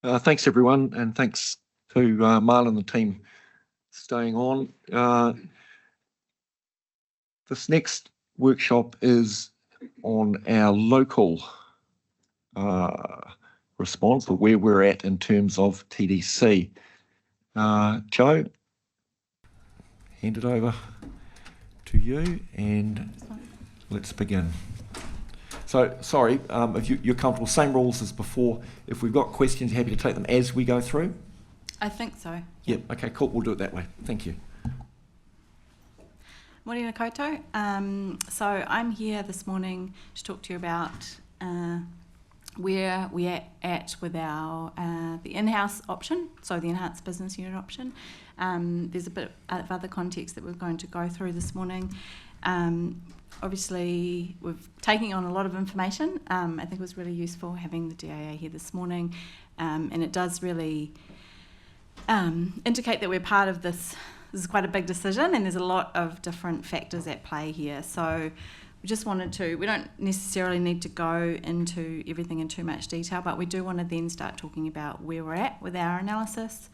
Thanks everyone, and thanks to Marla and the team staying on. This next workshop is on our local response, or where we're at in terms of TDC. Joe, hand it over to you and let's begin. So, sorry, if you're comfortable, same rules as before. If we've got questions, happy to take them as we go through? I think so. Yep, okay, cool, we'll do it that way. Thank you. Morena koutou. So I'm here this morning to talk to you about where we're at with our the in-house option, so the enhanced business unit option. There's a bit of other context that we're going to go through this morning. Obviously, we've taken on a lot of information. I think it was really useful having the DAA here this morning, and it does really indicate that we're part of this. This is quite a big decision, and there's a lot of different factors at play here. So we just wanted to, we don't necessarily need to go into everything in too much detail, but we do want to then start talking about where we're at with our analysis.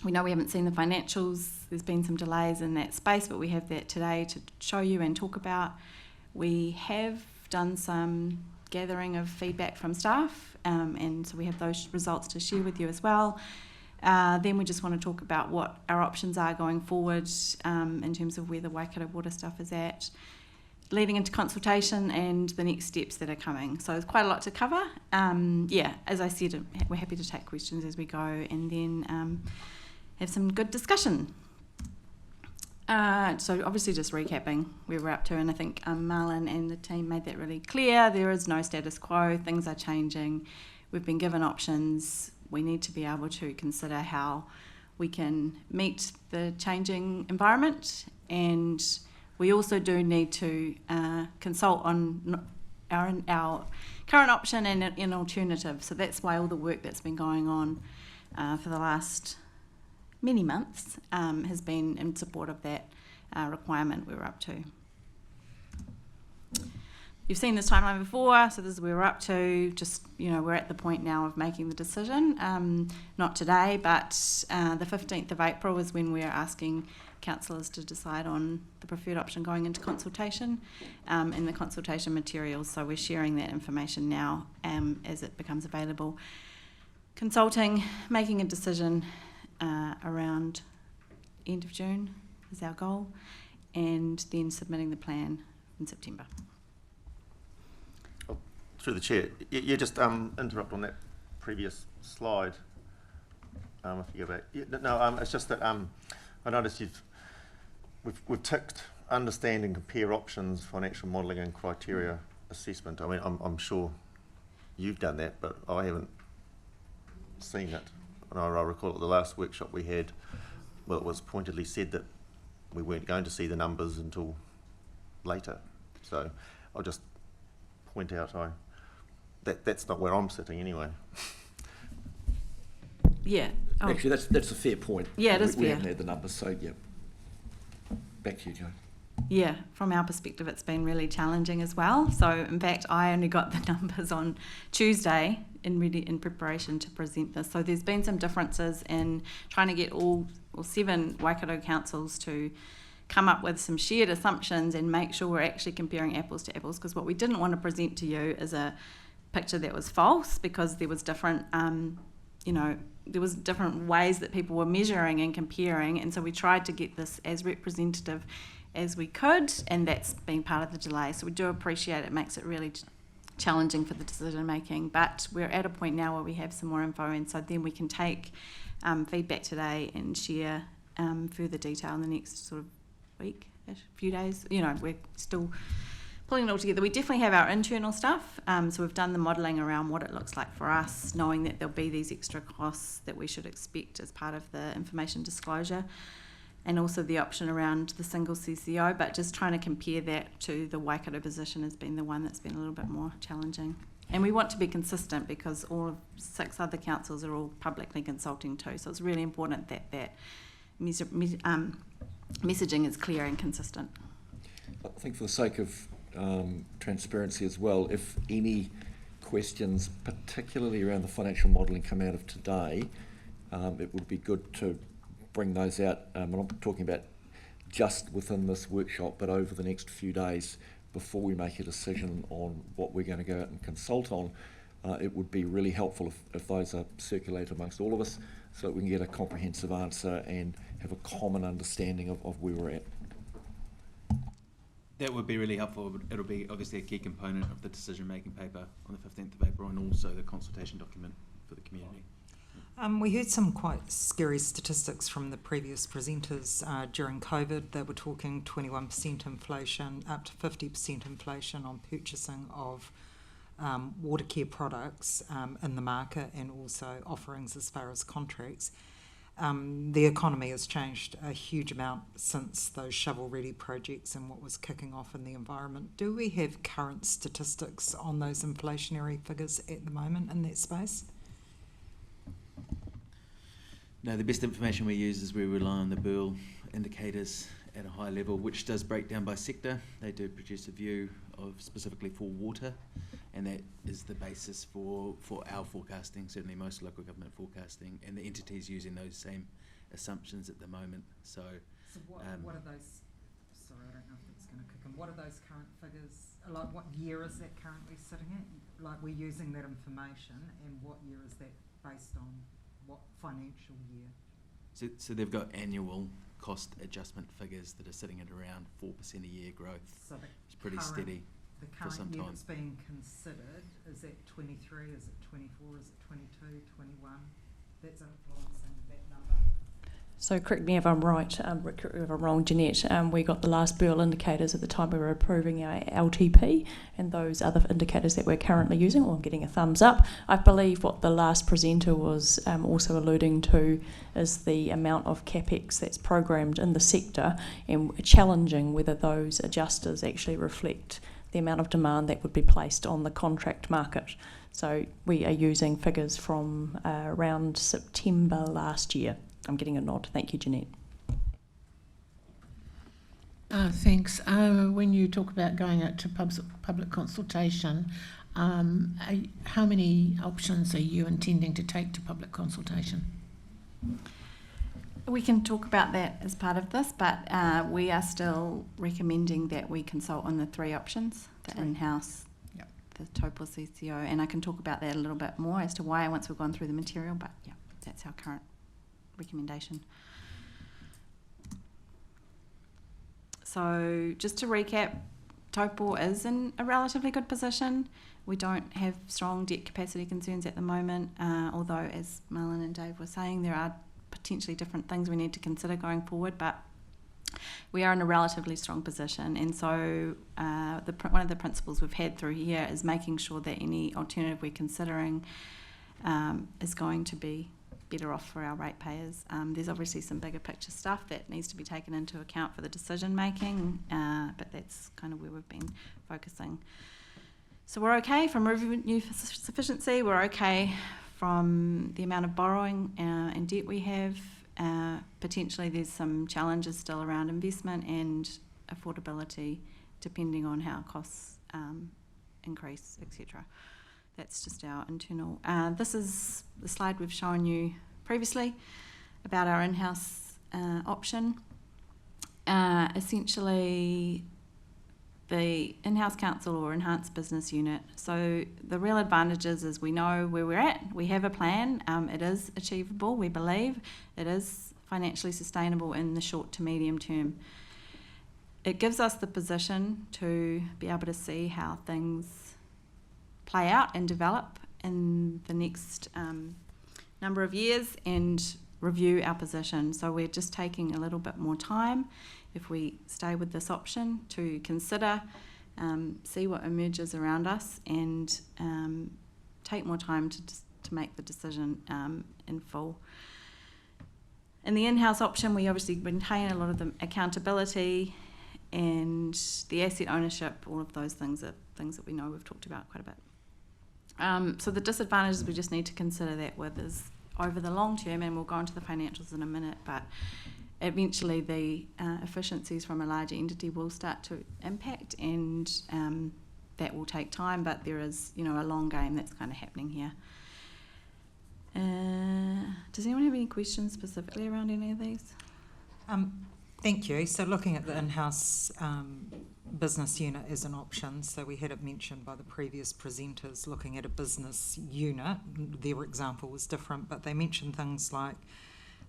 We know we haven't seen the financials. There's been some delays in that space, but we have that today to show you and talk about. We have done some gathering of feedback from staff, and so we have those results to share with you as well. Then we just want to talk about what our options are going forward in terms of where the Waikato water stuff is at, leading into consultation and the next steps that are coming. So there's quite a lot to cover. Yeah, as I said, we're happy to take questions as we go and then have some good discussion. So obviously just recapping where we're up to, and I think Marlon and the team made that really clear. There is no status quo, things are changing. We've been given options. We need to be able to consider how we can meet the changing environment, and we also do need to consult on our current option and an alternative. So that's why all the work that's been going on for the last many months has been in support of that requirement we're up to. You've seen this timeline before, so this is where we're up to. Just, you know, we're at the point now of making the decision. Not today, but the 15th of April is when we're asking councillors to decide on the preferred option going into consultation in the consultation materials. So we're sharing that information now as it becomes available. Consulting, making a decision around end of June is our goal, and then submitting the plan in September. Through the chair, you just interrupt on that previous slide. If you go back, it's just that I noticed we've ticked understand and compare options, financial modelling and criteria assessment. I mean, I'm sure you've done that, but I haven't seen it. And I recall at the last workshop we had, well, it was pointedly said that we weren't going to see the numbers until later. So I'll just point out that's not where I'm sitting anyway. Yeah. Oh. Actually, that's a fair point. Yeah, it is fair. We haven't had the numbers, so yeah. Back to you, Joe. Yeah, from our perspective, it's been really challenging as well. So, in fact, I only got the numbers on Tuesday in preparation to present this. So there's been some differences in trying to get all 7 Waikato councils to come up with some shared assumptions and make sure we're actually comparing apples to apples, because what we didn't want to present to you is a picture that was false, because there was different, there was different ways that people were measuring and comparing, and so we tried to get this as representative as we could, and that's been part of the delay. So we do appreciate it makes it really challenging for the decision making, but we're at a point now where we have some more info, and so then we can take feedback today and share further detail in the next sort of week-ish, few days. You know, we're still pulling it all together. We definitely have our internal stuff, so we've done the modelling around what it looks like for us, knowing that there'll be these extra costs that we should expect as part of the information disclosure, and also the option around the single CCO, but just trying to compare that to the Waikato position has been the one that's been a little bit more challenging. And we want to be consistent because all of 6 other councils are all publicly consulting too, so it's really important that that messaging is clear and consistent. I think for the sake of transparency as well, if any questions, particularly around the financial modelling, come out of today, it would be good to bring those out. I'm not talking about just within this workshop, but over the next few days before we make a decision on what we're going to go out and consult on. It would be really helpful if those are circulated amongst all of us so that we can get a comprehensive answer and have a common understanding of where we're at. That would be really helpful. It'll be obviously a key component of the decision-making paper on the 15th of April and also the consultation document for the community. We heard some quite scary statistics from the previous presenters during COVID. They were talking 21% inflation, up to 50% inflation on purchasing of water care products in the market, and also offerings as far as contracts. The economy has changed a huge amount since those shovel-ready projects and what was kicking off in the environment. Do we have current statistics on those inflationary figures at the moment in that space? No, the best information we use is we rely on the Burl indicators at a high level, which does break down by sector. They do produce a view of specifically for water, and that is the basis for our forecasting, certainly most local government forecasting, and the entities using those same assumptions at the moment. So what are those, sorry, I don't know if it's going to kick in, what are those current figures, like what year is that currently sitting at? Like we're using that information, and what year is that based on, what financial year? So they've got annual cost adjustment figures that are sitting at around 4% a year growth. So it's pretty steady. The for some current year time. that's being considered, is it 23, is it 24, is it 22, 21? That's influencing that number. So correct me if I'm right, correct me if I'm wrong, Jeanette, we got the last Burl indicators at the time we were approving our LTP, and those other indicators that we're currently using, or getting a thumbs up. I believe what the last presenter was also alluding to is the amount of CapEx that's programmed in the sector, and challenging whether those adjusters actually reflect the amount of demand that would be placed on the contract market. So we are using figures from around September last year. I'm getting a nod. Thank you, Jeanette. Thanks. When you talk about going out to public consultation, how many options are you intending to take to public consultation? We can talk about that as part of this, but we are still recommending that we consult on the three options, the in-house, the Taupō CCO, and I can talk about that a little bit more as to why once we've gone through the material, but yeah, that's our current recommendation. So just to recap, Taupō is in a relatively good position. We don't have strong debt capacity concerns at the moment, although as Marlon and Dave were saying, there are potentially different things we need to consider going forward, but we are in a relatively strong position, and so one of the principles we've had through here is making sure that any alternative we're considering is going to be better off for our ratepayers. There's obviously some bigger picture stuff that needs to be taken into account for the decision making, but that's kind of where we've been focusing. So we're okay from revenue sufficiency, we're okay from the amount of borrowing and debt we have. Potentially there's some challenges still around investment and affordability depending on how costs increase, etc. That's just our internal. This is the slide we've shown you previously about our in-house option. Essentially, the in-house council or enhanced business unit. So the real advantages is we know where we're at. We have a plan. It is achievable, we believe. It is financially sustainable in the short to medium term. It gives us the position to be able to see how things play out and develop in the next number of years and review our position. So we're just taking a little bit more time if we stay with this option to consider, see what emerges around us, and take more time to make the decision in full. In the in-house option, we obviously maintain a lot of the accountability and the asset ownership. All of those things are things that we know we've talked about quite a bit. So the disadvantages we just need to consider that with is over the long term, and we'll go into the financials in a minute, but eventually the efficiencies from a larger entity will start to impact, and that will take time, but there is, a long game that's kind of happening here. Does anyone have any questions specifically around any of these? Thank you. So looking at the in-house business unit as an option, so we had it mentioned by the previous presenters, looking at a business unit, their example was different, but they mentioned things like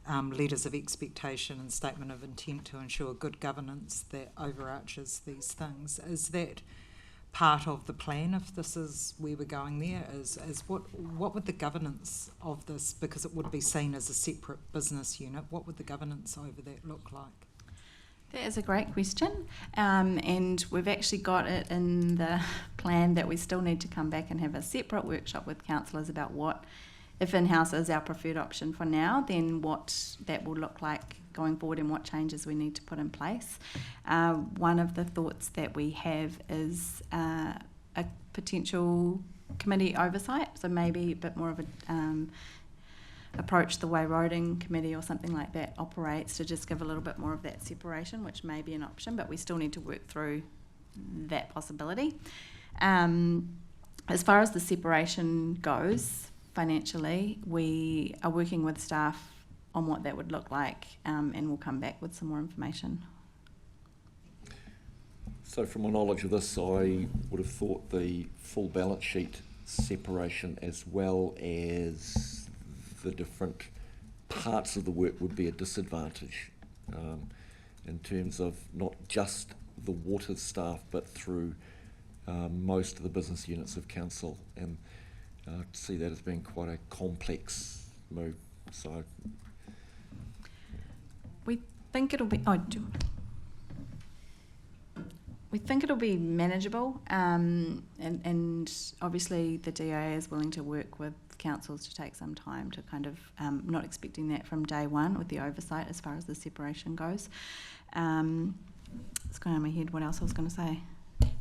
letters of expectation and statement of intent to ensure good governance that overarches these things. Is that part of the plan, if this is where we're going there, is what would the governance of this, because it would be seen as a separate business unit, what would the governance over that look like? That is a great question, and we've actually got it in the plan that we still need to come back and have a separate workshop with councillors about what, if in-house is our preferred option for now, then what that will look like going forward and what changes we need to put in place. One of the thoughts that we have is a potential committee oversight, so maybe a bit more of a approach the way roading committee or something like that operates, to just give a little bit more of that separation, which may be an option, but we still need to work through that possibility. As far as the separation goes, financially, we are working with staff on what that would look like, and we'll come back with some more information. So from my knowledge of this, I would have thought the full balance sheet separation as well as the different parts of the work would be a disadvantage in terms of not just the water staff, but through most of the business units of council, and see that as being quite a complex move. So we think it'll be we think it'll be manageable, and obviously the DA is willing to work with councils to take some time to kind of, not expecting that from day one with the oversight as far as the separation goes. It's going on my head what else I was going to say.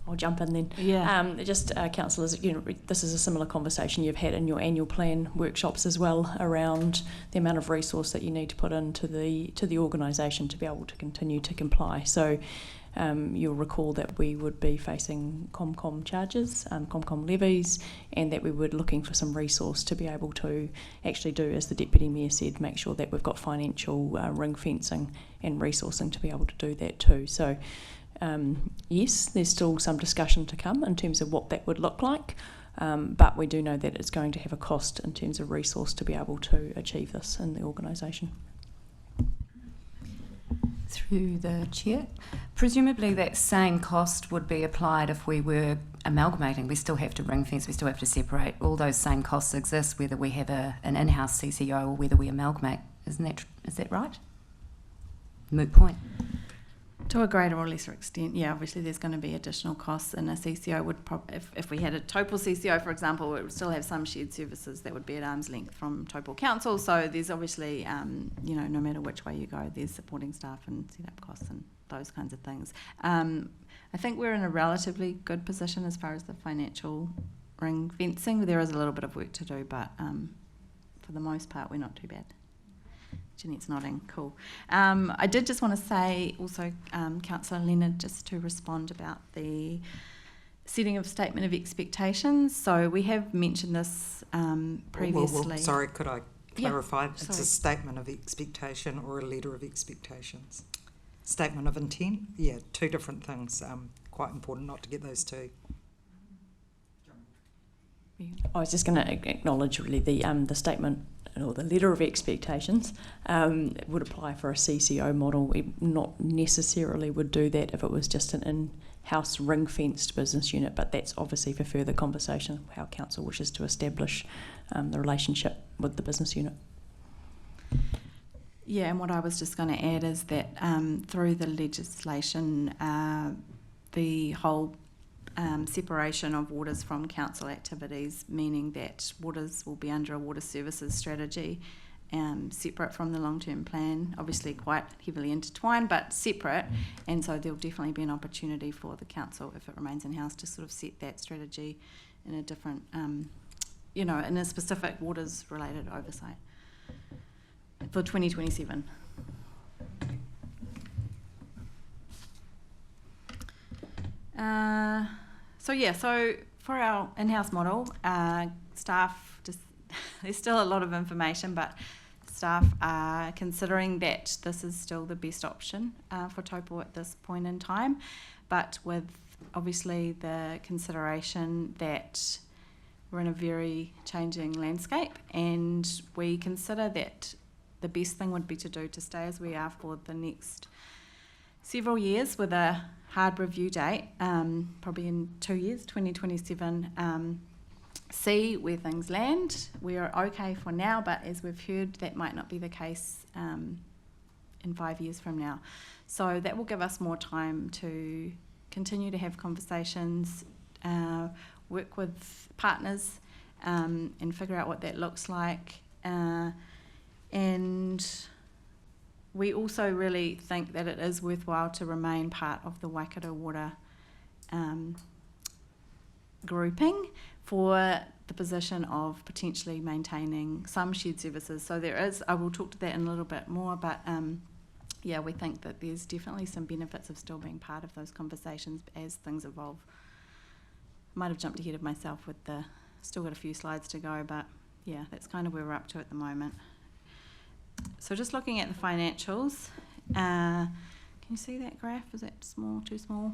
I'll jump in then. Yeah. Just councillors, this is a similar conversation you've had in your annual plan workshops as well, around the amount of resource that you need to put into the organisation to be able to continue to comply. So you'll recall that we would be facing ComCom charges, ComCom levies, and that we were looking for some resource to be able to actually do, as the Deputy Mayor said, make sure that we've got financial ring fencing and resourcing to be able to do that too. So yes, there's still some discussion to come in terms of what that would look like, but we do know that it's going to have a cost in terms of resource to be able to achieve this in the organisation. Through the chair, presumably that same cost would be applied if we were amalgamating. We still have to ring fence, we still have to separate. All those same costs exist whether we have an in-house CCO or whether we amalgamate. Is that right? Moot point. To a greater or lesser extent, yeah, obviously there's going to be additional costs, and a CCO would if we had a Taupō CCO, for example, it would still have some shared services that would be at arm's length from Taupō Council. So there's obviously, no matter which way you go, there's supporting staff and set-up costs and those kinds of things. I think we're in a relatively good position as far as the financial ring fencing. There is a little bit of work to do, but for the most part, we're not too bad. Jeanette's nodding, cool. I did just want to say also, Councillor Leonard, just to respond about the setting of statement of expectations. So we have mentioned this previously. Sorry, could I clarify? Yeah, it's a statement of expectation or a letter of expectations. Statement of intent, yeah, two different things. Quite important not to get those two. I was just going to acknowledge really the statement or the letter of expectations would apply for a CCO model. We not necessarily would do that if it was just an in-house ring-fenced business unit, but that's obviously for further conversation, how council wishes to establish the relationship with the business unit. Yeah, and what I was just going to add is that through the legislation, the whole separation of waters from council activities, meaning that waters will be under a water services strategy, separate from the long-term plan, obviously quite heavily intertwined, but separate, and so there'll definitely be an opportunity for the council, if it remains in-house, to sort of set that strategy in a different, in a specific waters-related oversight for 2027. So for our in-house model, staff just there's still a lot of information, but staff are considering that this is still the best option for Taupō at this point in time, but with obviously the consideration that we're in a very changing landscape, and we consider that the best thing would be to stay as we are for the next several years with a hard review date, probably in 2 years, 2027, see where things land. We are okay for now, but as we've heard, that might not be the case in 5 years from now. So that will give us more time to continue to have conversations, work with partners, and figure out what that looks like. And we also really think that it is worthwhile to remain part of the Waikato Water grouping for the position of potentially maintaining some shared services. So there is, I will talk to that in a little bit more, but yeah, we think that there's definitely some benefits of still being part of those conversations as things evolve. Might have jumped ahead of myself with still got a few slides to go, but yeah, that's kind of where we're up to at the moment. So just looking at the financials, can you see that graph? Is that small, too small?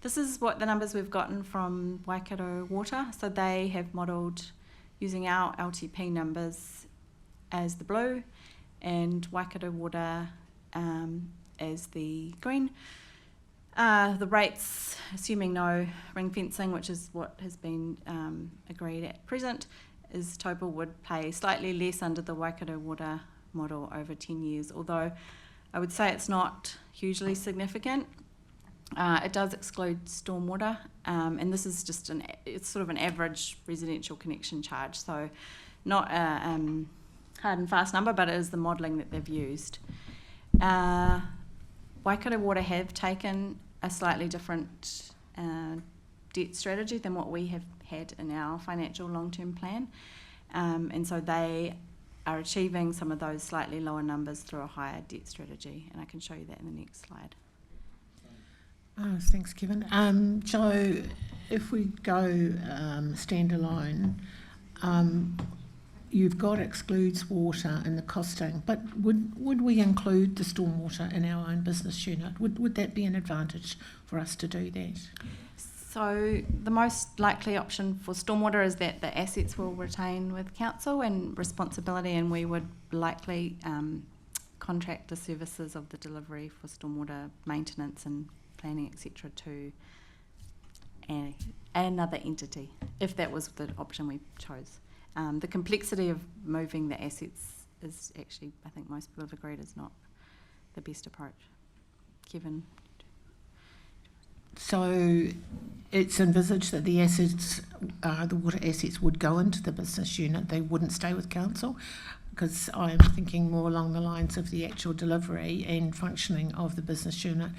This is what the numbers we've gotten from Waikato Water. So they have modelled using our LTP numbers as the blue and Waikato Water as the green. The rates, assuming no ring fencing, which is what has been agreed at present, is Taupō would pay slightly less under the Waikato Water model over 10 years, although I would say it's not hugely significant. It does exclude stormwater, and this is just it's sort of an average residential connection charge, so not a hard and fast number, but it is the modelling that they've used. Waikato Water have taken a slightly different debt strategy than what we have had in our financial long-term plan, and so they are achieving some of those slightly lower numbers through a higher debt strategy, and I can show you that in the next slide. Thanks, Kevin. Joe, if we go standalone, you've got excludes water in the costing, but would we include the stormwater in our own business unit? Would that be an advantage for us to do that? So the most likely option for stormwater is that the assets will retain with council and responsibility, and we would likely contract the services of the delivery for stormwater maintenance and planning, etc., to another entity, if that was the option we chose. The complexity of moving the assets is actually, I think most people have agreed, is not the best approach. Kevin? So it's envisaged that the assets, the water assets, would go into the business unit. They wouldn't stay with council, because I'm thinking more along the lines of the actual delivery and functioning of the business unit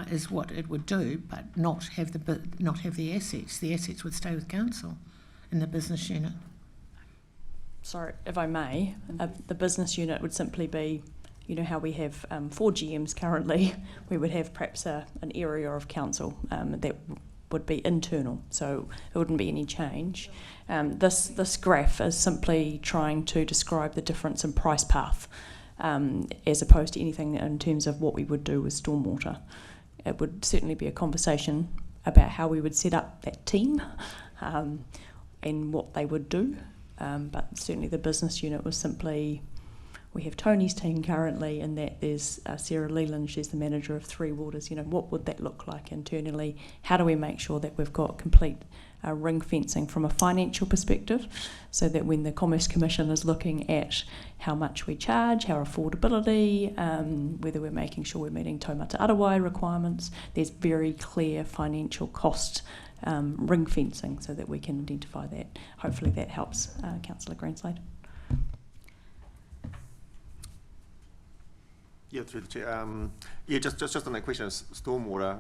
is what it would do, but not have the assets. The assets would stay with council in the business unit. Sorry, if I may, the business unit would simply be, you know how we have 4 GMs currently, we would have perhaps an area of council that would be internal, so it wouldn't be any change. This graph is simply trying to describe the difference in price path as opposed to anything in terms of what we would do with stormwater. It would certainly be a conversation about how we would set up that team and what they would do, but certainly the business unit was simply, we have Tony's team currently, and that there's Sarah Leland, she's the manager of 3 Waters. You know, what would that look like internally? How do we make sure that we've got complete ring fencing from a financial perspective, so that when the Commerce Commission is looking at how much we charge, our affordability, whether we're making sure we're meeting taumata arawai requirements, there's very clear financial cost ring fencing so that we can identify that. Hopefully that helps, Councillor Greenslade. Yeah, through the chair. Yeah, just on that question of stormwater,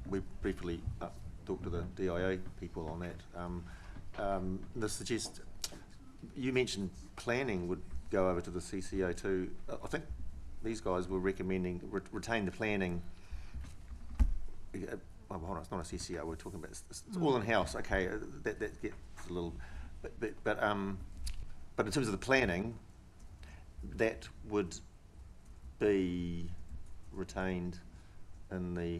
we briefly talked to the DIA people on that. This suggests, you mentioned planning would go over to the CCO too. I think these guys were recommending retain the planning hold on, it's not a CCO we're talking about. It's all in-house. Okay, that gets a little, but in terms of the planning, that would be retained in the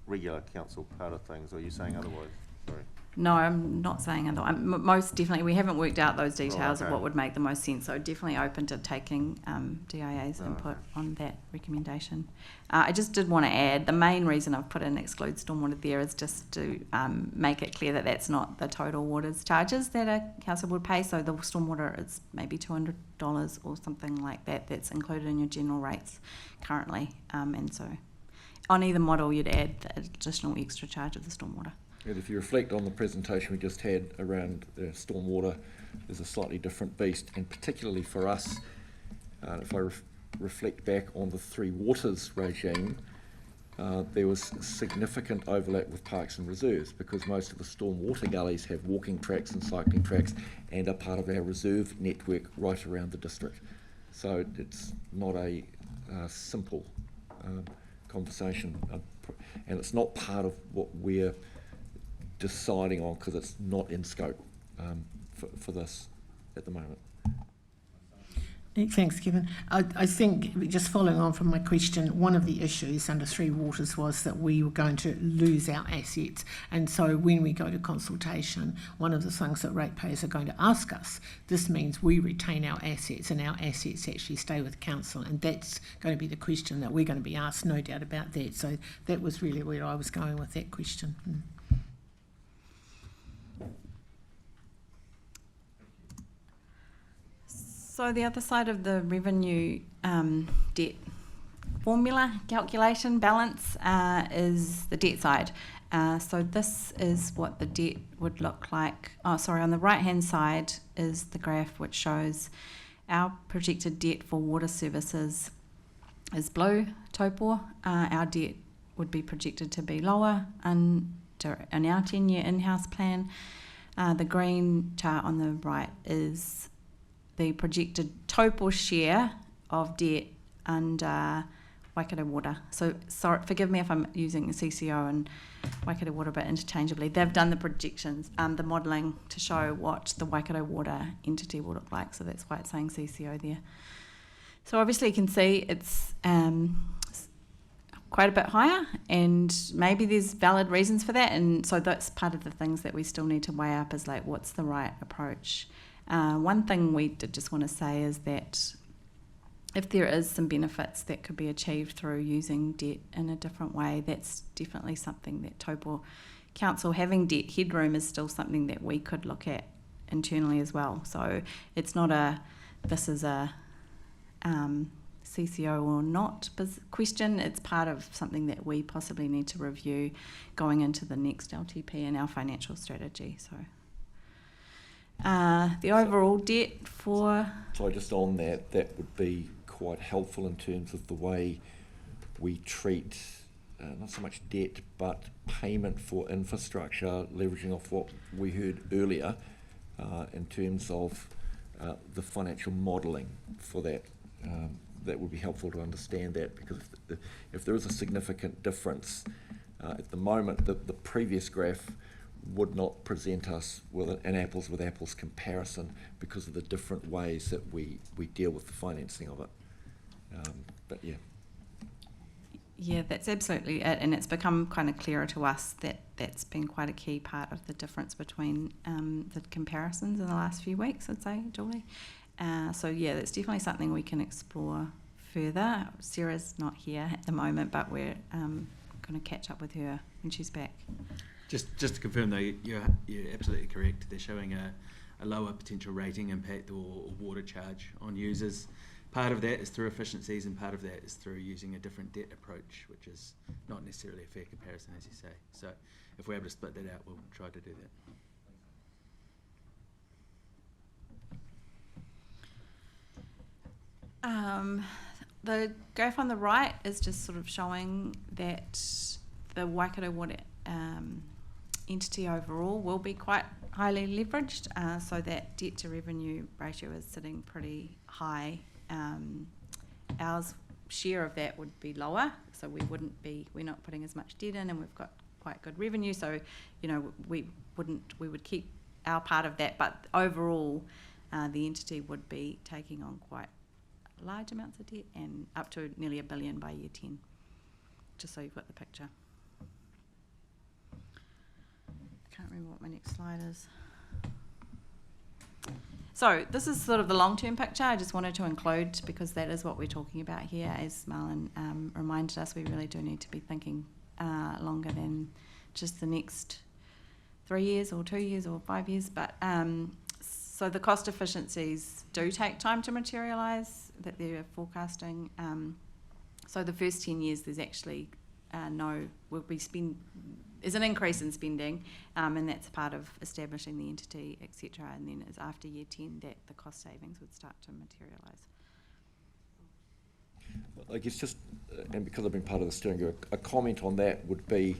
regular council part of things. Or are you saying otherwise? Sorry. No, I'm not saying otherwise. Most definitely, we haven't worked out those details okay. of what would make the most sense, so definitely open to taking DIA's input okay. on that recommendation. I just did want to add, the main reason I've put in exclude stormwater there is just to make it clear that that's not the total waters charges that a council would pay, so the stormwater is maybe $200 or something like that that's included in your general rates currently, and so on either model you'd add the additional extra charge of the stormwater. And if you reflect on the presentation we just had around stormwater, there's a slightly different beast, and particularly for us, if I reflect back on the Three Waters regime, there was significant overlap with parks and reserves because most of the stormwater gullies have walking tracks and cycling tracks and are part of our reserve network right around the district. So it's not a simple conversation, and it's not part of what we're deciding on because it's not in scope for this at the moment. Thanks, Kevin. I think, just following on from my question, one of the issues under Three Waters was that we were going to lose our assets. And so when we go to consultation, one of the things that ratepayers are going to ask us, this means we retain our assets and our assets actually stay with council. And that's going to be the question that we're going to be asked, no doubt about that. So that was really where I was going with that question. So the other side of the revenue debt formula calculation balance is the debt side. So this is what the debt would look like. Oh, sorry, on the right-hand side is the graph which shows our projected debt for water services is blue, Taupō. Our debt would be projected to be lower in our 10-year in-house plan. The green chart on the right is the projected Taupō share of debt under Waikato Water. So, sorry, forgive me if I'm using CCO and Waikato Water a bit interchangeably. They've done the projections, the modelling to show what the Waikato Water entity will look like. So that's why it's saying CCO there. So obviously you can see it's quite a bit higher, and maybe there's valid reasons for that. And so that's part of the things that we still need to weigh up is like, what's the right approach? One thing we did just want to say is that if there is some benefits that could be achieved through using debt in a different way, that's definitely something that Taupō Council, having debt headroom, is still something that we could look at internally as well. So it's not this is a CCO or not question. It's part of something that we possibly need to review going into the next LTP and our financial strategy. So. The overall debt for... So just on that would be quite helpful in terms of the way we treat not so much debt but payment for infrastructure, leveraging off what we heard earlier in terms of the financial modelling for that. That would be helpful to understand that, because if there is a significant difference at the moment, the previous graph would not present us with an apples with apples comparison because of the different ways that we deal with the financing of it. But yeah. Yeah, that's absolutely it, and it's become kind of clearer to us that that's been quite a key part of the difference between the comparisons in the last few weeks, I'd say, Julie. So yeah, that's definitely something we can explore further. Sarah's not here at the moment, but we're going to catch up with her when she's back. Just to confirm though, you're absolutely correct. They're showing a lower potential rating impact or water charge on users. Part of that is through efficiencies, and part of that is through using a different debt approach, which is not necessarily a fair comparison, as you say. So if we're able to split that out, we'll try to do that. The graph on the right is just sort of showing that the Waikato Water entity overall will be quite highly leveraged, so that debt to revenue ratio is sitting pretty high. Our share of that would be lower, so we're not putting as much debt in, and we've got quite good revenue. So, you know, we would keep our part of that, but overall, the entity would be taking on quite large amounts of debt and up to nearly $1 billion by year 10. Just so you've got the picture. Can't remember what my next slide is. So this is sort of the long-term picture. I just wanted to include, because that is what we're talking about here. As Marlon reminded us, we really do need to be thinking longer than just the next 3 years or 2 years or 5 years. But so the cost efficiencies do take time to materialise that they're forecasting. So the first 10 years, there's actually there's an increase in spending, and that's part of establishing the entity, etc. And then it's after year 10 that the cost savings would start to materialise. I guess just, and because I've been part of the steering group, a comment on that would be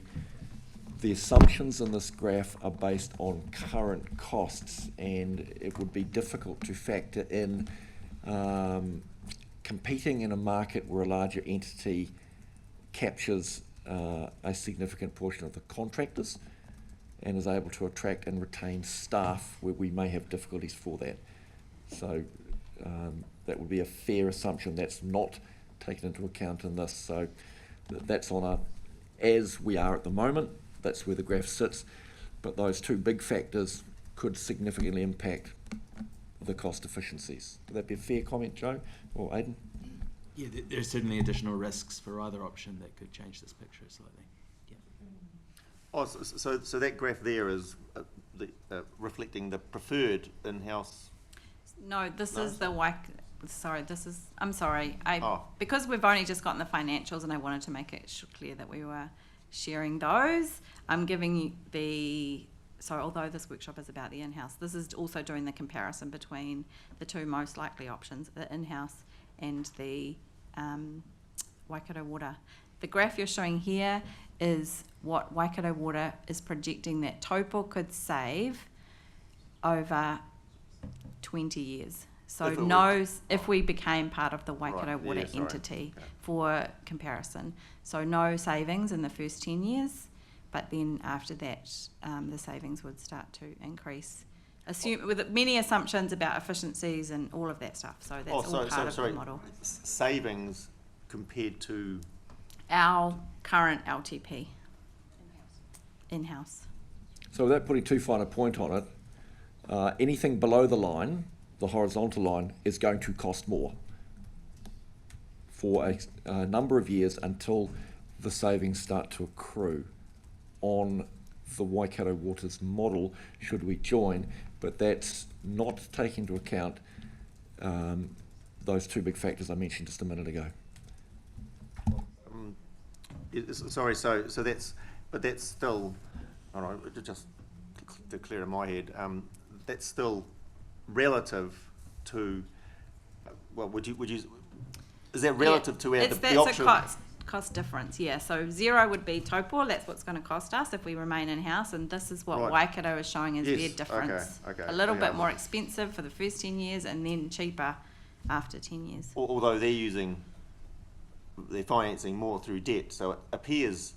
the assumptions in this graph are based on current costs, and it would be difficult to factor in competing in a market where a larger entity captures a significant portion of the contractors and is able to attract and retain staff where we may have difficulties for that. So that would be a fair assumption. That's not taken into account in this. So that's on a, as we are at the moment, that's where the graph sits. But those two big factors could significantly impact the cost efficiencies. Would that be a fair comment, Joe or Aidan? Yeah, there's certainly additional risks for either option that could change this picture slightly. Yeah. Oh, so that graph there is reflecting the preferred in-house. No, this No, is the sorry, this is, I'm sorry. Oh. Because we've only just gotten the financials and I wanted to make it clear that we were sharing those, I'm giving you so although this workshop is about the in-house, this is also doing the comparison between the two most likely options, the in-house and the Waikato Water. The graph you're showing here is what Waikato Water is projecting that Taupō could save over 20 years. So if we became part of the Waikato Water entity for comparison. So no savings in the first 10 years, but then after that the savings would start to increase. With many assumptions about efficiencies and all of that stuff. So that's all part of the model. Savings compared to? Our current LTP. In-house. So without putting too fine a point on it, anything below the line, the horizontal line, is going to cost more for a number of years until the savings start to accrue on the Waikato Waters model, should we join, but that's not taking into account those two big factors I mentioned just a minute ago. Sorry, so that's still, I don't know, just to clear in my head, that's still relative to, well, would you is that relative to where the option? That's a cost difference, yeah. So 0 would be Taupō, that's what's going to cost us if we remain in-house, and this is what Waikato is showing as their difference. Okay. A little bit more expensive for the first 10 years and then cheaper after 10 years. Although they're financing more through debt, so it appears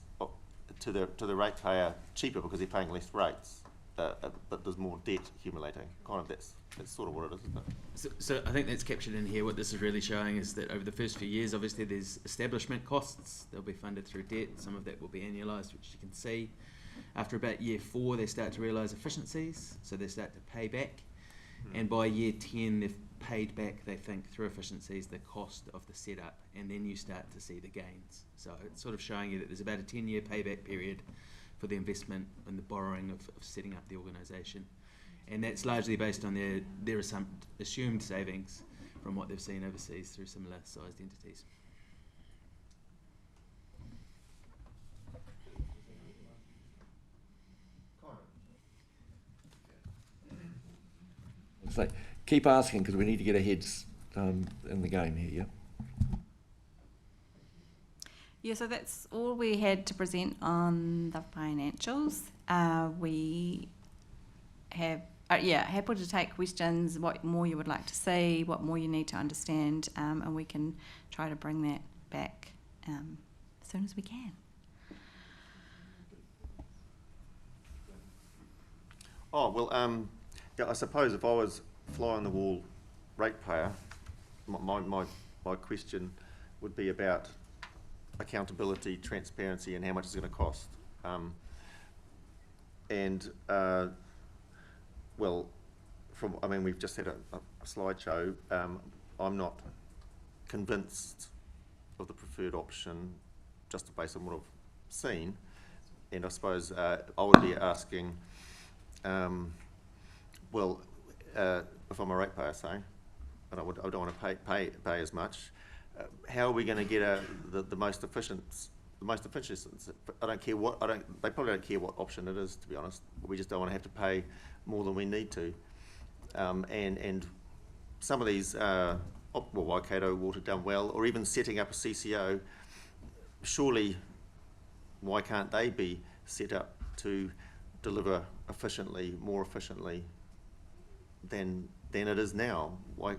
to the ratepayer cheaper because they're paying less rates, but there's more debt accumulating. Kind of that's sort of what it is, isn't it? So I think that's captured in here. What this is really showing is that over the first few years, obviously there's establishment costs. They'll be funded through debt. Some of that will be annualised, which you can see. After about year 4, they start to realise efficiencies, so they start to pay back. And by year 10, they've paid back, they think, through efficiencies, the cost of the setup, and then you start to see the gains. So it's sort of showing you that there's about a 10-year payback period for the investment and the borrowing of setting up the organisation. And that's largely based on their assumed savings from what they've seen overseas through similar sized entities. So keep asking because we need to get our heads in the game here, yeah? Yeah, so that's all we had to present on the financials. We have, happy to take questions, what more you would like to see, what more you need to understand, and we can try to bring that back as soon as we can. Oh, well, yeah, I suppose if I was fly on the wall ratepayer, my question would be about accountability, transparency, and how much it's going to cost. Well, we've just had a slideshow. I'm not convinced of the preferred option just based on what I've seen, and I suppose I would be asking, if I'm a ratepayer, say, and I don't want to pay as much, how are we going to get the most efficient? The most efficient. I don't care what. They probably don't care what option it is, to be honest. We just don't want to have to pay more than we need to. And some of these, Waikato water done well, or even setting up a CCO. Surely, why can't they be set up to deliver efficiently, more efficiently than it is now? Why?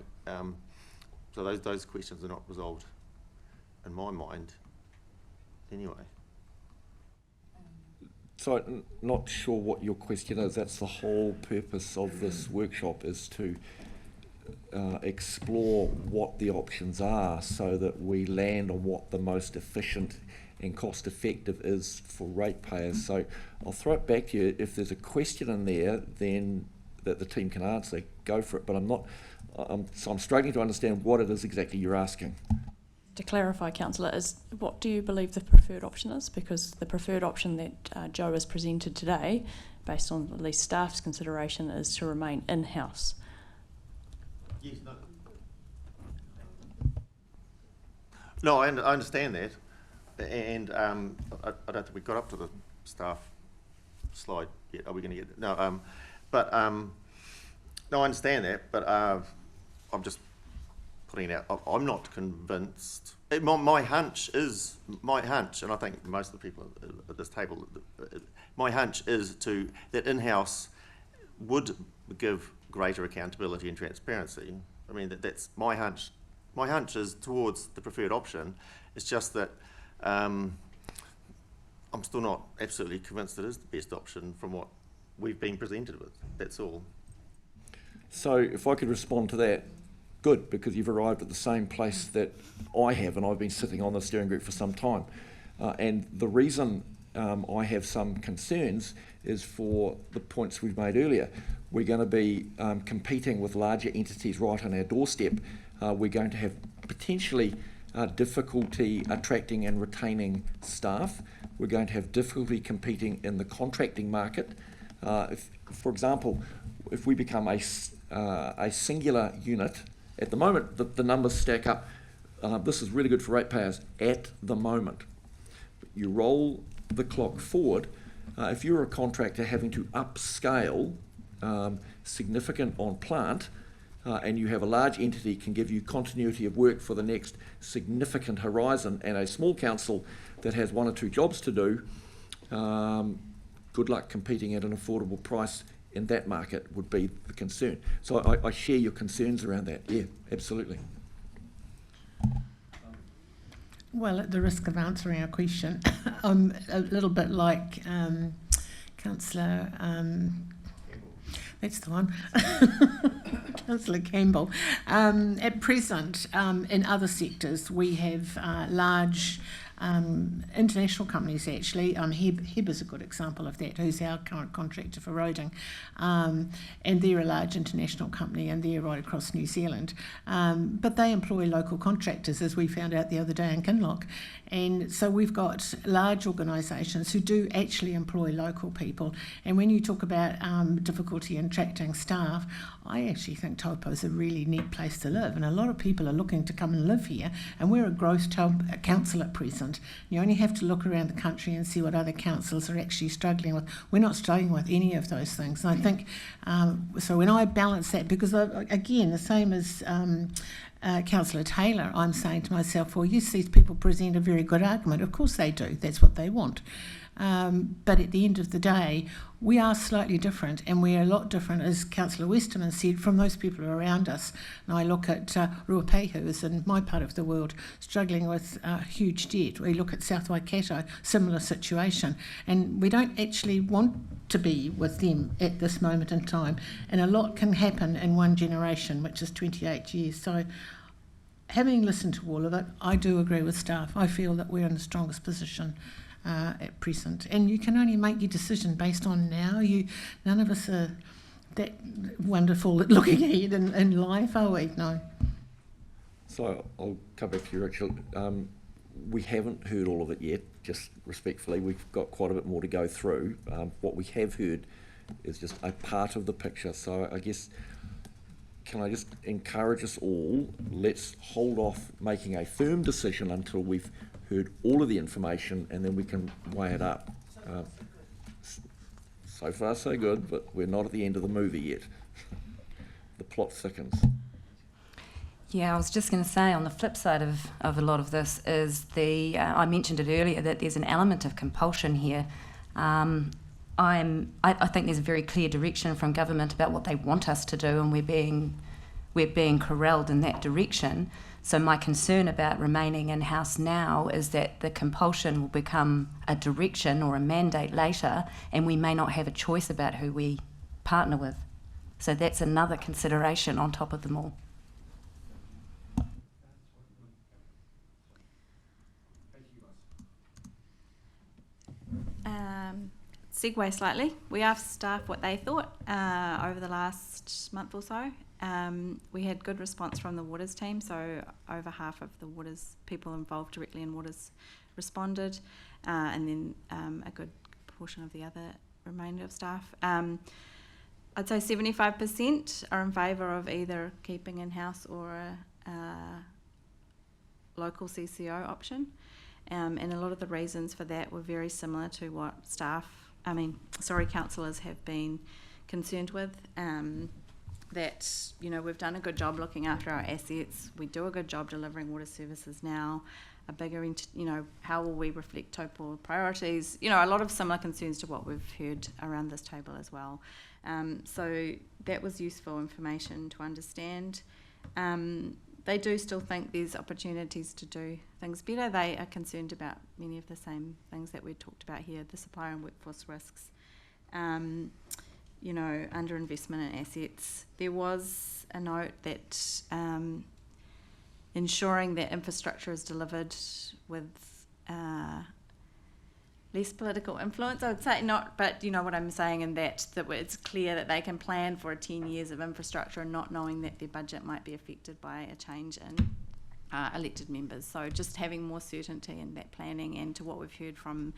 So those questions are not resolved in my mind. Anyway. So I'm not sure what your question is. That's the whole purpose of this workshop, is to explore what the options are so that we land on what the most efficient and cost effective is for ratepayers. So I'll throw it back to you. If there's a question in there then that the team can answer, go for it. But I'm struggling to understand what it is exactly you're asking. To clarify, Councillor, is what do you believe the preferred option is? Because the preferred option that Joe has presented today, based on at least staff's consideration, is to remain in-house. Yes, no, I understand that, and I don't think we got up to the staff slide yet. Are we going to get no? No, I understand that, but I'm just putting it out. I'm not convinced. My hunch, and I think most of the people at this table, my hunch is that in-house would give greater accountability and transparency. I mean, that's my hunch. My hunch is towards the preferred option. It's just that I'm still not absolutely convinced it is the best option from what we've been presented with. That's all. So if I could respond to that, good, because you've arrived at the same place that I have, and I've been sitting on the steering group for some time. And the reason I have some concerns is for the points we've made earlier. We're going to be competing with larger entities right on our doorstep. We're going to have potentially difficulty attracting and retaining staff. We're going to have difficulty competing in the contracting market. For example, if we become a singular unit, at the moment the numbers stack up. This is really good for ratepayers at the moment. You roll the clock forward. If you're a contractor having to upscale significant on plant, and you have a large entity can give you continuity of work for the next significant horizon, and a small council that has one or two jobs to do, good luck competing at an affordable price in that market would be the concern. So I share your concerns around that. Yeah, absolutely. Well, at the risk of answering a question, I'm a little bit like Councillor, that's the one, Councillor Campbell. At present, in other sectors, we have large international companies actually. Heb is a good example of that, who's our current contractor for roading. And they're a large international company and they're right across New Zealand. But they employ local contractors, as we found out the other day in Kinloch. And so we've got large organisations who do actually employ local people. And when you talk about difficulty in attracting staff, I actually think Taupo is a really neat place to live. And a lot of people are looking to come and live here. And we're a growth council at present. You only have to look around the country and see what other councils are actually struggling with. We're not struggling with any of those things. And I think, so when I balance that, because again, the same as Councillor Taylor, I'm saying to myself, well, yes, these people present a very good argument. Of course they do. That's what they want. But at the end of the day, we are slightly different, and we are a lot different, as Councillor Westerman said, from those people around us. And I look at Ruapehu, who's in my part of the world, struggling with huge debt. We look at South Waikato, similar situation. And we don't actually want to be with them at this moment in time. And a lot can happen in one generation, which is 28 years. So having listened to all of it, I do agree with staff. I feel that we're in the strongest position at present, and you can only make your decision based on now. None of us are that wonderful at looking ahead in life, are we? No. So I'll come back to you, Rachel. We haven't heard all of it yet, just respectfully. We've got quite a bit more to go through. What we have heard is just a part of the picture. So I guess, can I just encourage us all, let's hold off making a firm decision until we've heard all of the information, and then we can weigh it up. So far so good, but we're not at the end of the movie yet. The plot thickens. Yeah, I was just going to say, on the flip side of a lot of this is I mentioned it earlier, that there's an element of compulsion here. I think there's a very clear direction from government about what they want us to do, and we're being corralled in that direction. So my concern about remaining in-house now is that the compulsion will become a direction or a mandate later, and we may not have a choice about who we partner with. So that's another consideration on top of them all. Segue slightly. We asked staff what they thought over the last month or so. We had good response from the Waters team, so over half of the Waters people involved directly in Waters responded, and then a good portion of the other remainder of staff. I'd say 75% are in favour of either keeping in-house or a local CCO option, and a lot of the reasons for that were very similar to what councillors have been concerned with. That, we've done a good job looking after our assets, we do a good job delivering water services now, a bigger, how will we reflect Taupō priorities, a lot of similar concerns to what we've heard around this table as well. So that was useful information to understand. They do still think there's opportunities to do things better. They are concerned about many of the same things that we talked about here, the supplier and workforce risks, underinvestment in assets. There was a note that ensuring that infrastructure is delivered with less political influence, I would say, but you know what I'm saying, in that it's clear that they can plan for 10 years of infrastructure and not knowing that their budget might be affected by a change in elected members. So just having more certainty in that planning, and to what we've heard from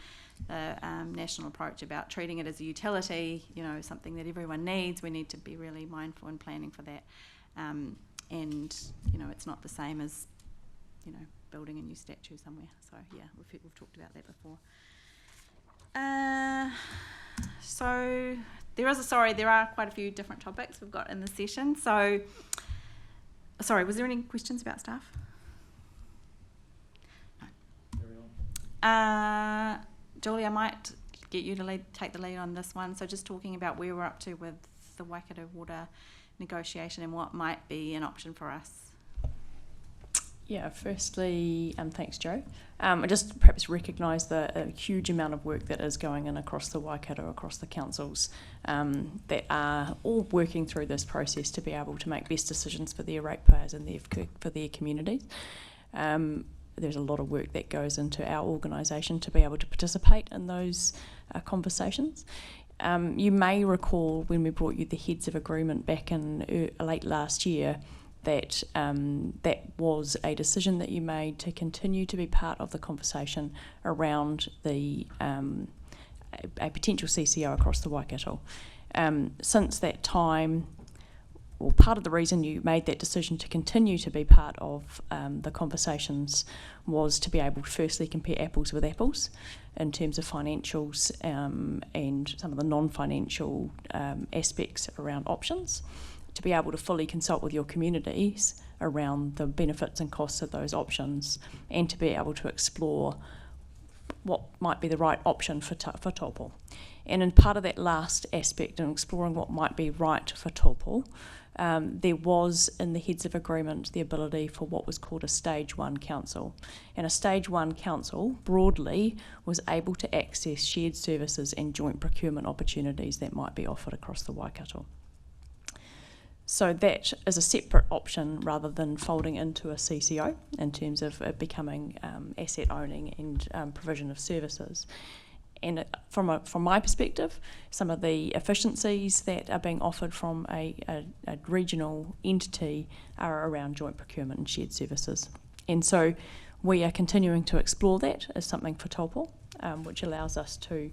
the national approach about treating it as a utility, something that everyone needs, we need to be really mindful in planning for that. And, it's not the same as, building a new statue somewhere. So yeah, we've talked about that before. So there are quite a few different topics we've got in the session. So, sorry, was there any questions about staff? No. Julie, I might get you to take the lead on this one. So just talking about where we're up to with the Waikato water negotiation and what might be an option for us. Yeah, firstly, thanks, Joe. I just perhaps recognise the huge amount of work that is going in across the Waikato, across the councils, that are all working through this process to be able to make best decisions for their ratepayers and for their communities. There's a lot of work that goes into our organisation to be able to participate in those conversations. You may recall when we brought you the heads of agreement back in late last year, that that was a decision that you made to continue to be part of the conversation around a potential CCO across the Waikato. Since that time, part of the reason you made that decision to continue to be part of the conversations was to be able to firstly compare apples with apples in terms of financials and some of the non-financial aspects around options, to be able to fully consult with your communities around the benefits and costs of those options, and to be able to explore what might be the right option for Taupō. And in part of that last aspect, in exploring what might be right for Taupō, there was in the Heads of Agreement the ability for what was called a Stage 1 Council. And a Stage 1 Council, broadly, was able to access shared services and joint procurement opportunities that might be offered across the Waikato. So that is a separate option rather than folding into a CCO in terms of it becoming asset owning and provision of services. And from my perspective, some of the efficiencies that are being offered from a regional entity are around joint procurement and shared services. And so we are continuing to explore that as something for Taupō, which allows us to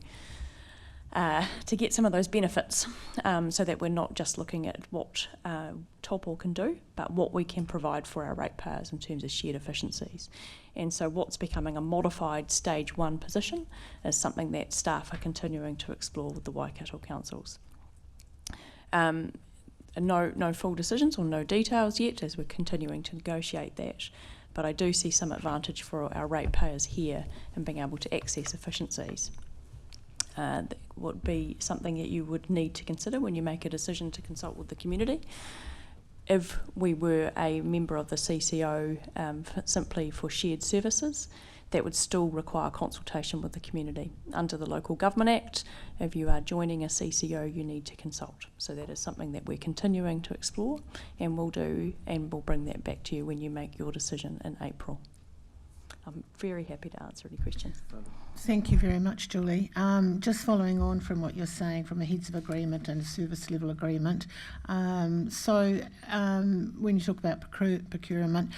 get some of those benefits, so that we're not just looking at what Taupō can do, but what we can provide for our ratepayers in terms of shared efficiencies. And so what's becoming a modified Stage 1 position is something that staff are continuing to explore with the Waikato councils. No full decisions or no details yet as we're continuing to negotiate that, but I do see some advantage for our ratepayers here in being able to access efficiencies. That would be something that you would need to consider when you make a decision to consult with the community. If we were a member of the CCO simply for shared services, that would still require consultation with the community. Under the Local Government Act, if you are joining a CCO, you need to consult. So that is something that we're continuing to explore, and we'll do, and we'll bring that back to you when you make your decision in April. I'm very happy to answer any questions. Thank you very much, Julie. Just following on from what you're saying from a Heads of Agreement and a service level agreement, when you talk about procurement,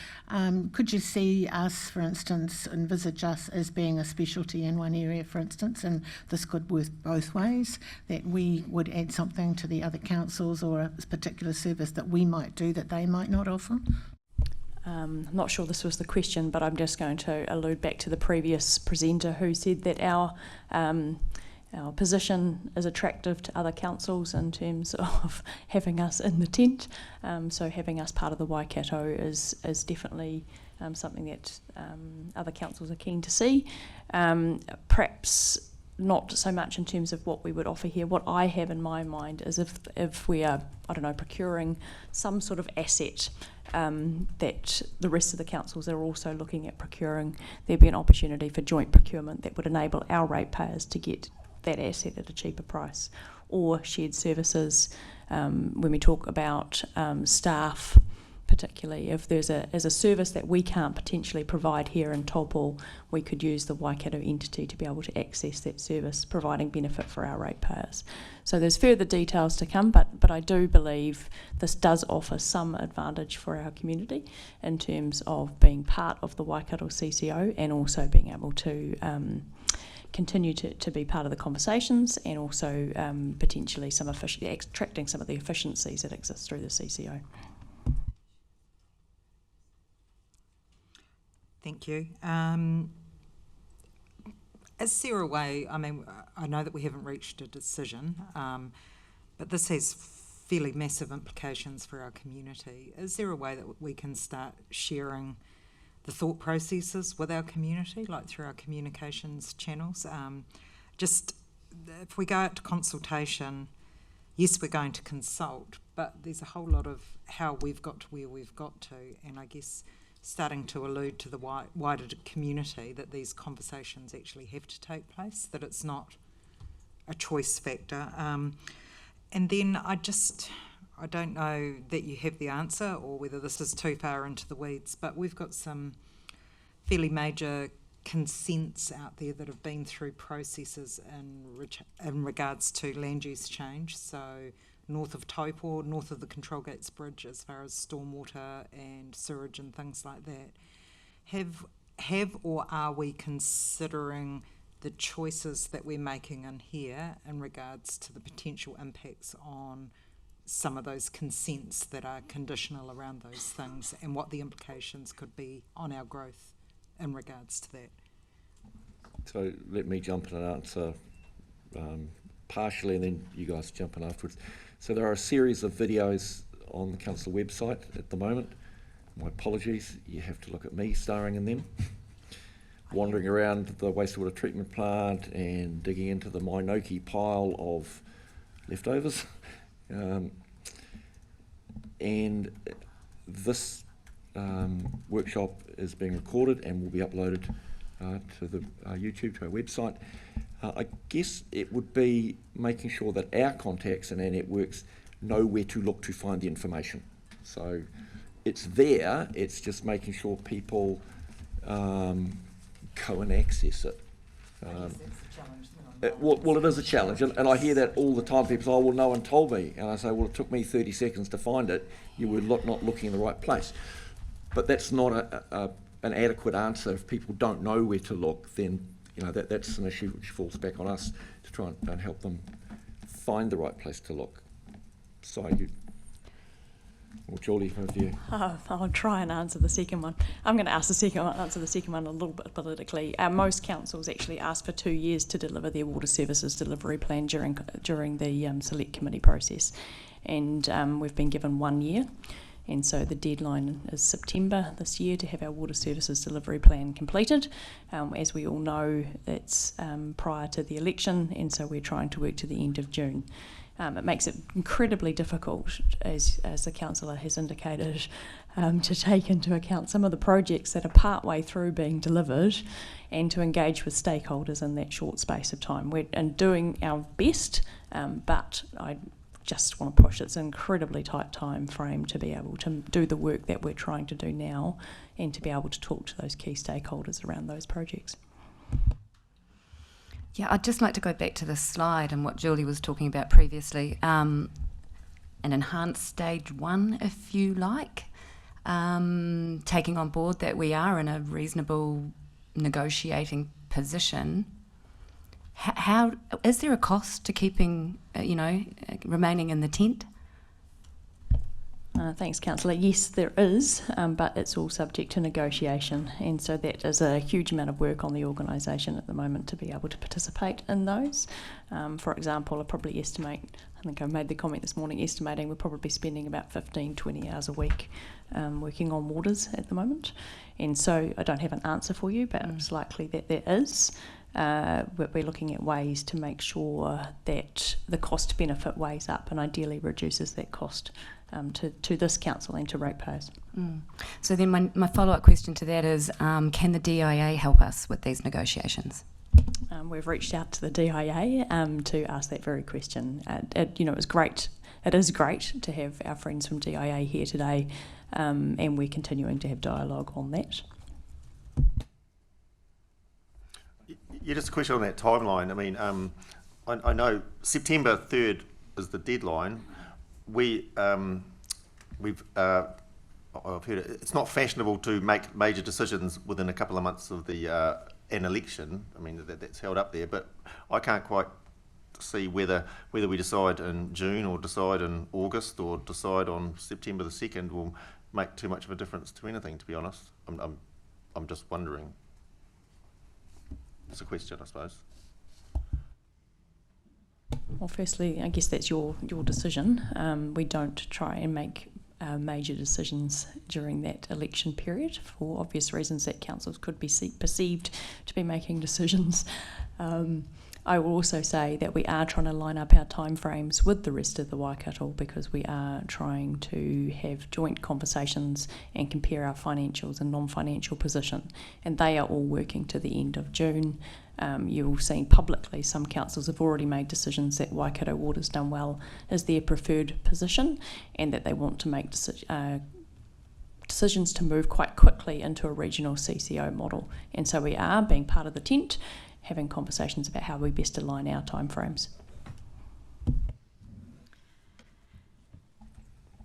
could you see us, for instance, envisage us as being a specialty in one area, for instance, and this could work both ways, that we would add something to the other councils or a particular service that we might do that they might not offer? I'm not sure this was the question, but I'm just going to allude back to the previous presenter who said that our position is attractive to other councils in terms of having us in the tent. So having us part of the Waikato is definitely something that other councils are keen to see. Perhaps not so much in terms of what we would offer here. What I have in my mind is if we are, I don't know, procuring some sort of asset that the rest of the councils are also looking at procuring, there'd be an opportunity for joint procurement that would enable our ratepayers to get that asset at a cheaper price, or shared services. When we talk about staff, particularly if there's a service that we can't potentially provide here in Taupō, we could use the Waikato entity to be able to access that service, providing benefit for our ratepayers. So there's further details to come, but I do believe this does offer some advantage for our community in terms of being part of the Waikato CCO and also being able to continue to be part of the conversations, and also potentially extracting some of the efficiencies that exist through the CCO. Thank you. Is there a way, I mean, I know that we haven't reached a decision, but this has fairly massive implications for our community. Is there a way that we can start sharing the thought processes with our community, like through our communications channels? Just if we go out to consultation, yes, we're going to consult, but there's a whole lot of how we've got to where we've got to, and I guess starting to allude to the wider community that these conversations actually have to take place, that it's not a choice factor. And then I don't know that you have the answer or whether this is too far into the weeds, but we've got some fairly major consents out there that have been through processes in regards to land use change. So north of Taupō, north of the Control Gates Bridge, as far as stormwater and sewage and things like that. Have or are we considering the choices that we're making in here in regards to the potential impacts on some of those consents that are conditional around those things, and what the implications could be on our growth in regards to that? So let me jump in and answer partially, and then you guys jump in afterwards. So there are a series of videos on the council website at the moment. My apologies, you have to look at me starring in them. wandering around the wastewater treatment plant and digging into the Mainoki pile of leftovers. And this workshop is being recorded and will be uploaded to the YouTube, to our website. I guess it would be making sure that our contacts and our networks know where to look to find the information. So it's there, it's just making sure people go and access it. Well, it is a challenge, and I hear that all the time. People say, oh, well, no one told me. And I say, well, it took me 30 seconds to find it. You were not looking in the right place. But that's not an adequate answer. If people don't know where to look, then that's an issue which falls back on us to try and help them find the right place to look. So or Julie, have you? I'll try and answer the second one. I'm going to answer the second one a little bit politically. Most councils actually ask for 2 years to deliver their water services delivery plan during the select committee process, and we've been given 1 year. And so the deadline is September this year to have our water services delivery plan completed. As we all know, it's prior to the election, and so we're trying to work to the end of June. It makes it incredibly difficult, as the councillor has indicated, to take into account some of the projects that are part-way through being delivered and to engage with stakeholders in that short space of time. We're doing our best, but I just want to push. It's an incredibly tight time frame to be able to do the work that we're trying to do now and to be able to talk to those key stakeholders around those projects. Yeah, I'd just like to go back to this slide and what Julie was talking about previously. An enhanced stage 1, if you like, taking on board that we are in a reasonable negotiating position. How is there a cost to keeping, remaining in the tent? Thanks, Councillor. Yes, there is, but it's all subject to negotiation, and so that is a huge amount of work on the organisation at the moment to be able to participate in those. For example, I probably estimate, I think I made the comment this morning, estimating we're probably spending about 15-20 hours a week working on waters at the moment, and so I don't have an answer for you, but it's likely that there is. But we're looking at ways to make sure that the cost benefit weighs up and ideally reduces that cost to this council and to ratepayers. So then my follow-up question to that is, can the DIA help us with these negotiations? We've reached out to the DIA to ask that very question. It is great to have our friends from DIA here today, and we're continuing to have dialogue on that. Yeah, just a question on that timeline. I mean, I know September 3rd is the deadline. I've heard it's not fashionable to make major decisions within a couple of months of an election. I mean, that's held up there, but I can't quite see whether we decide in June or decide in August or decide on September the 2nd will make too much of a difference to anything, to be honest. I'm just wondering. It's a question, I suppose. Well, firstly, I guess that's your decision. We don't try and make major decisions during that election period for obvious reasons that councils could be perceived to be making decisions. I will also say that we are trying to line up our timeframes with the rest of the Waikato because we are trying to have joint conversations and compare our financials and non-financial position, and they are all working to the end of June. You'll see publicly some councils have already made decisions that Waikato Water's done well is their preferred position and that they want to make decisions to move quite quickly into a regional CCO model. And so we are, being part of the tent, having conversations about how we best align our timeframes.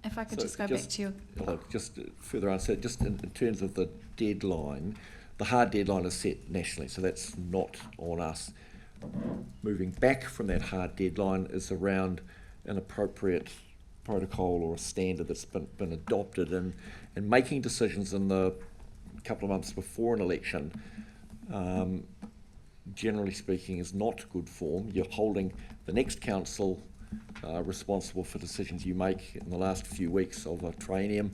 If I could just go back to your... Just further answer, just in terms of the deadline, the hard deadline is set nationally, so that's not on us. Moving back from that hard deadline is around an appropriate protocol or a standard that's been adopted, and making decisions in the couple of months before an election, generally speaking, is not good form. You're holding the next council responsible for decisions you make in the last few weeks of a triennium,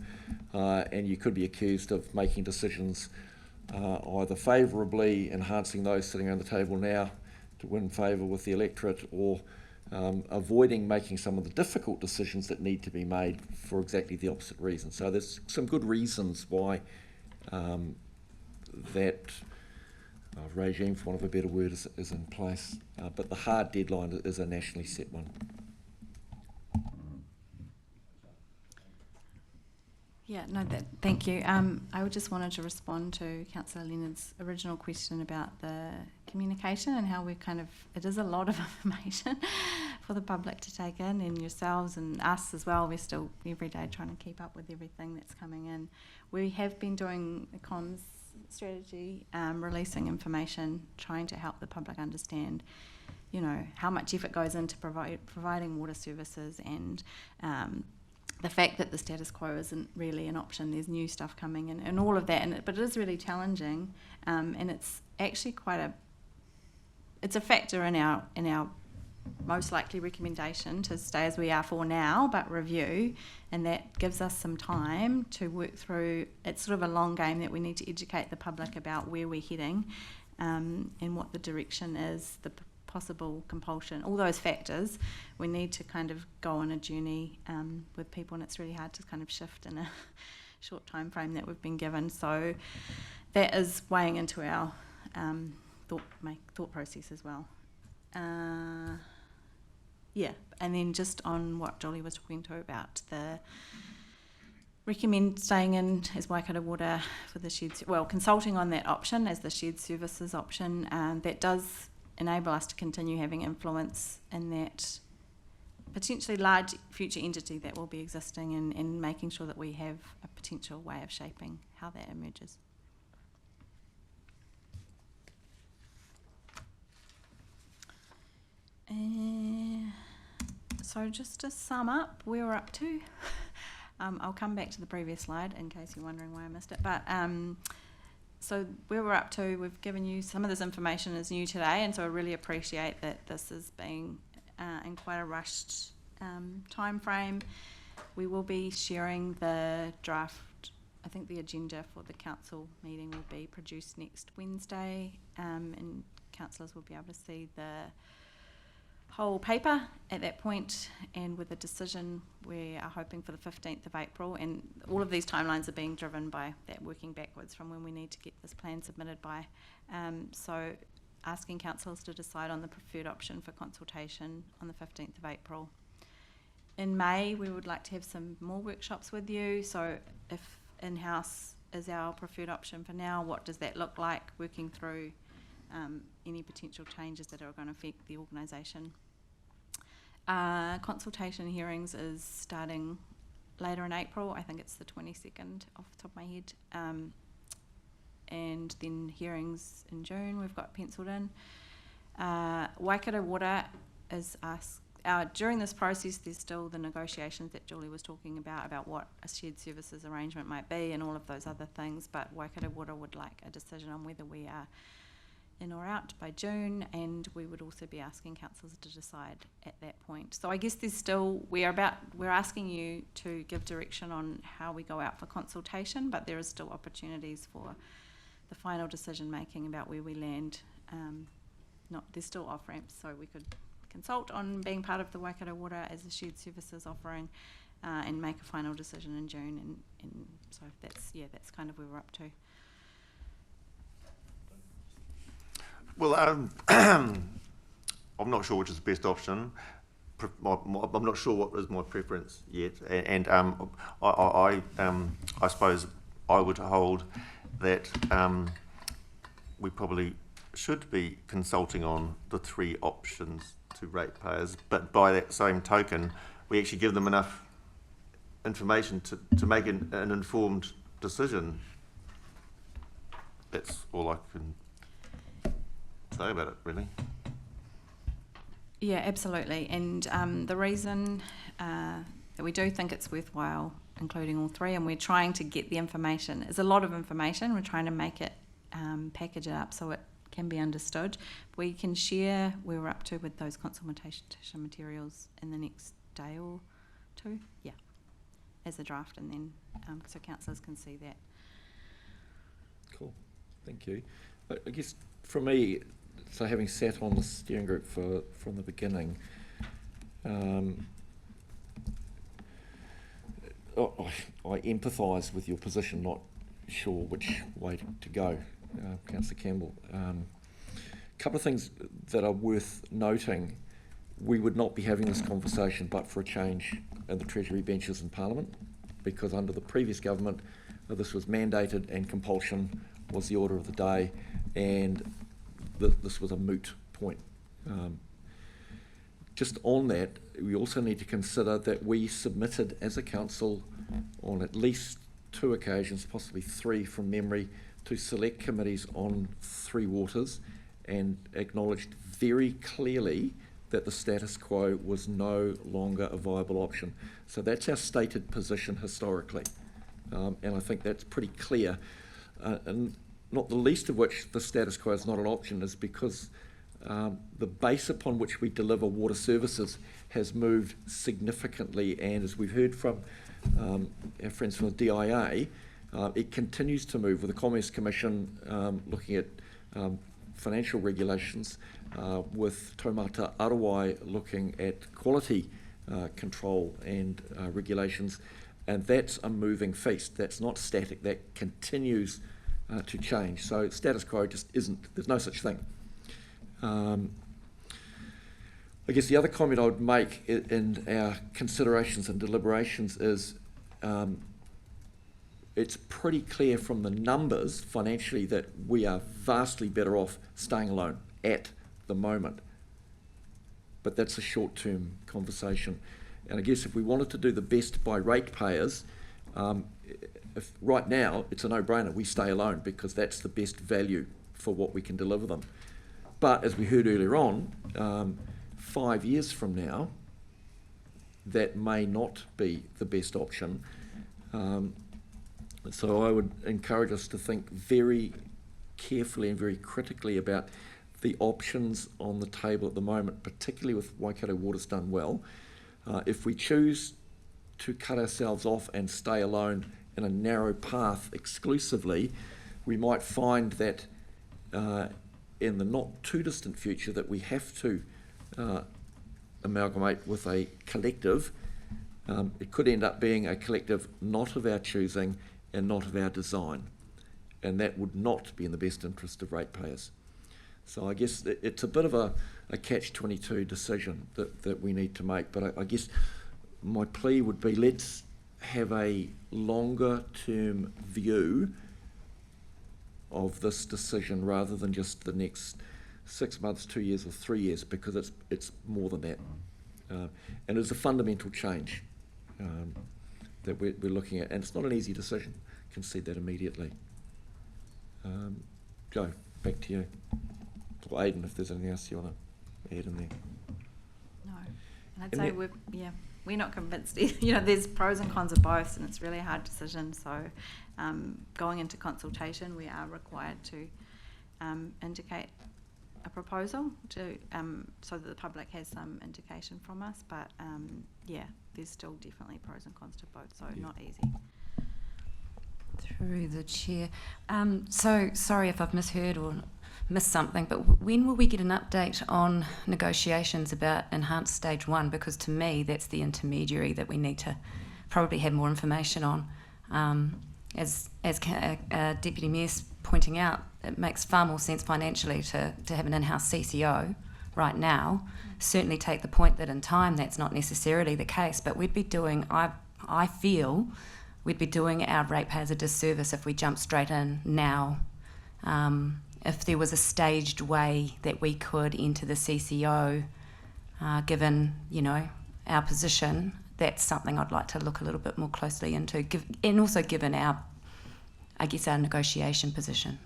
and you could be accused of making decisions either favourably enhancing those sitting around the table now to win favour with the electorate, or avoiding making some of the difficult decisions that need to be made for exactly the opposite reason. So there's some good reasons why that regime, for want of a better word, is in place. But the hard deadline is a nationally set one. Yeah, no, thank you. I just wanted to respond to Councillor Leonard's original question about the communication and how it is a lot of information for the public to take in, and yourselves and us as well. We're still every day trying to keep up with everything that's coming in. We have been doing a comms strategy, releasing information, trying to help the public understand, how much effort goes into providing water services, and the fact that the status quo isn't really an option. There's new stuff coming in and all of that, but it is really challenging, and it's actually it's a factor in our most likely recommendation to stay as we are for now, but review, and that gives us some time to work through. It's sort of a long game that we need to educate the public about where we're heading, and what the direction is, the possible compulsion, all those factors. We need to kind of go on a journey with people, and it's really hard to kind of shift in a short time frame that we've been given. So that is weighing into our thought process as well. And then just on what Jolie was talking to about the recommend staying in as Waikato Water for the shared, consulting on that option as the shared services option, that does enable us to continue having influence in that potentially large future entity that will be existing, and making sure that we have a potential way of shaping how that emerges. So just to sum up where we're up to, I'll come back to the previous slide in case you're wondering why I missed it, but so where we're up to, we've given you some of this information is new today, and so I really appreciate that this is being in quite a rushed time frame. We will be sharing the draft. I think the agenda for the council meeting will be produced next Wednesday, and councillors will be able to see the whole paper at that point, and with a decision we are hoping for the 15th of April, and all of these timelines are being driven by that, working backwards from when we need to get this plan submitted by. So asking councillors to decide on the preferred option for consultation on the 15th of April. In May we would like to have some more workshops with you, so if in-house is our preferred option for now, what does that look like, working through any potential changes that are going to affect the organisation. Consultation hearings is starting later in April. I think it's the 22nd off the top of my head. And then hearings in June we've got penciled in. Waikato Water is asked, during this process there's still the negotiations that Julie was talking about what a shared services arrangement might be and all of those other things, but Waikato Water would like a decision on whether we are in or out by June, and we would also be asking councillors to decide at that point. So I guess there's still, we're asking you to give direction on how we go out for consultation, but there is still opportunities for the final decision making about where we land. There's still off ramps, so we could consult on being part of the Waikato Water as a shared services offering, and make a final decision in June, and so that's kind of where we're up to. Well, I'm not sure which is the best option. I'm not sure what is my preference yet, and I suppose I would hold that we probably should be consulting on the three options to ratepayers, but by that same token, we actually give them enough information to make an informed decision. That's all I can say about it, really. Yeah, absolutely. And the reason that we do think it's worthwhile including all three, and we're trying to get the information, it's a lot of information, we're trying to make it, package it up so it can be understood. We can share where we're up to with those consultation materials in the next day or two, as a draft, and then so councillors can see that. Cool. Thank you. I guess for me, so having sat on the steering group from the beginning, I empathise with your position, not sure which way to go, Councillor Campbell. A couple of things that are worth noting. We would not be having this conversation but for a change in the Treasury benches in Parliament, because under the previous government this was mandated and compulsion was the order of the day, and this was a moot point. Just on that, we also need to consider that we submitted as a council on at least 2 occasions, possibly 3 from memory, to select committees on 3 waters, and acknowledged very clearly that the status quo was no longer a viable option. So that's our stated position historically, and I think that's pretty clear. And not the least of which the status quo is not an option is because the base upon which we deliver water services has moved significantly, and as we've heard from our friends from the DIA, it continues to move, with the Commerce Commission looking at financial regulations, with Taumata Arawai looking at quality control and regulations, and that's a moving feast. That's not static, that continues to change. So status quo just isn't, there's no such thing. I guess the other comment I would make in our considerations and deliberations is it's pretty clear from the numbers financially that we are vastly better off staying alone at the moment. But that's a short-term conversation. And I guess if we wanted to do the best by ratepayers, if right now it's a no-brainer, we stay alone because that's the best value for what we can deliver them. But as we heard earlier on, 5 years from now, that may not be the best option. So I would encourage us to think very carefully and very critically about the options on the table at the moment, particularly with Waikato Water's done well. If we choose to cut ourselves off and stay alone in a narrow path exclusively, we might find that in the not too distant future that we have to amalgamate with a collective. It could end up being a collective not of our choosing and not of our design, and that would not be in the best interest of ratepayers. So I guess it's a bit of a catch-22 decision that we need to make, but I guess my plea would be let's have a longer term view of this decision rather than just the next 6 months, 2 years or 3 years, because it's more than that. And it's a fundamental change that we're looking at, and it's not an easy decision. Concede that immediately. Joe, back to you. Or Aidan, if there's anything else you want to add in there. No, and I'd say we're not convinced either. There's pros and cons of both, and it's really a hard decision. So going into consultation, we are required to indicate a proposal to so that the public has some indication from us. But there's still definitely pros and cons to both, so not easy. Through the chair. So sorry if I've misheard or missed something, but when will we get an update on negotiations about enhanced stage 1? Because to me, that's the intermediary that we need to probably have more information on. As Deputy Mayor's pointing out, it makes far more sense financially to have an in-house CCO right now. Certainly take the point that in time that's not necessarily the case, but we'd be doing, I feel, we'd be doing our ratepayers a disservice if we jump straight in now. If there was a staged way that we could enter the CCO, given, our position, that's something I'd like to look a little bit more closely into, and also given our negotiation position.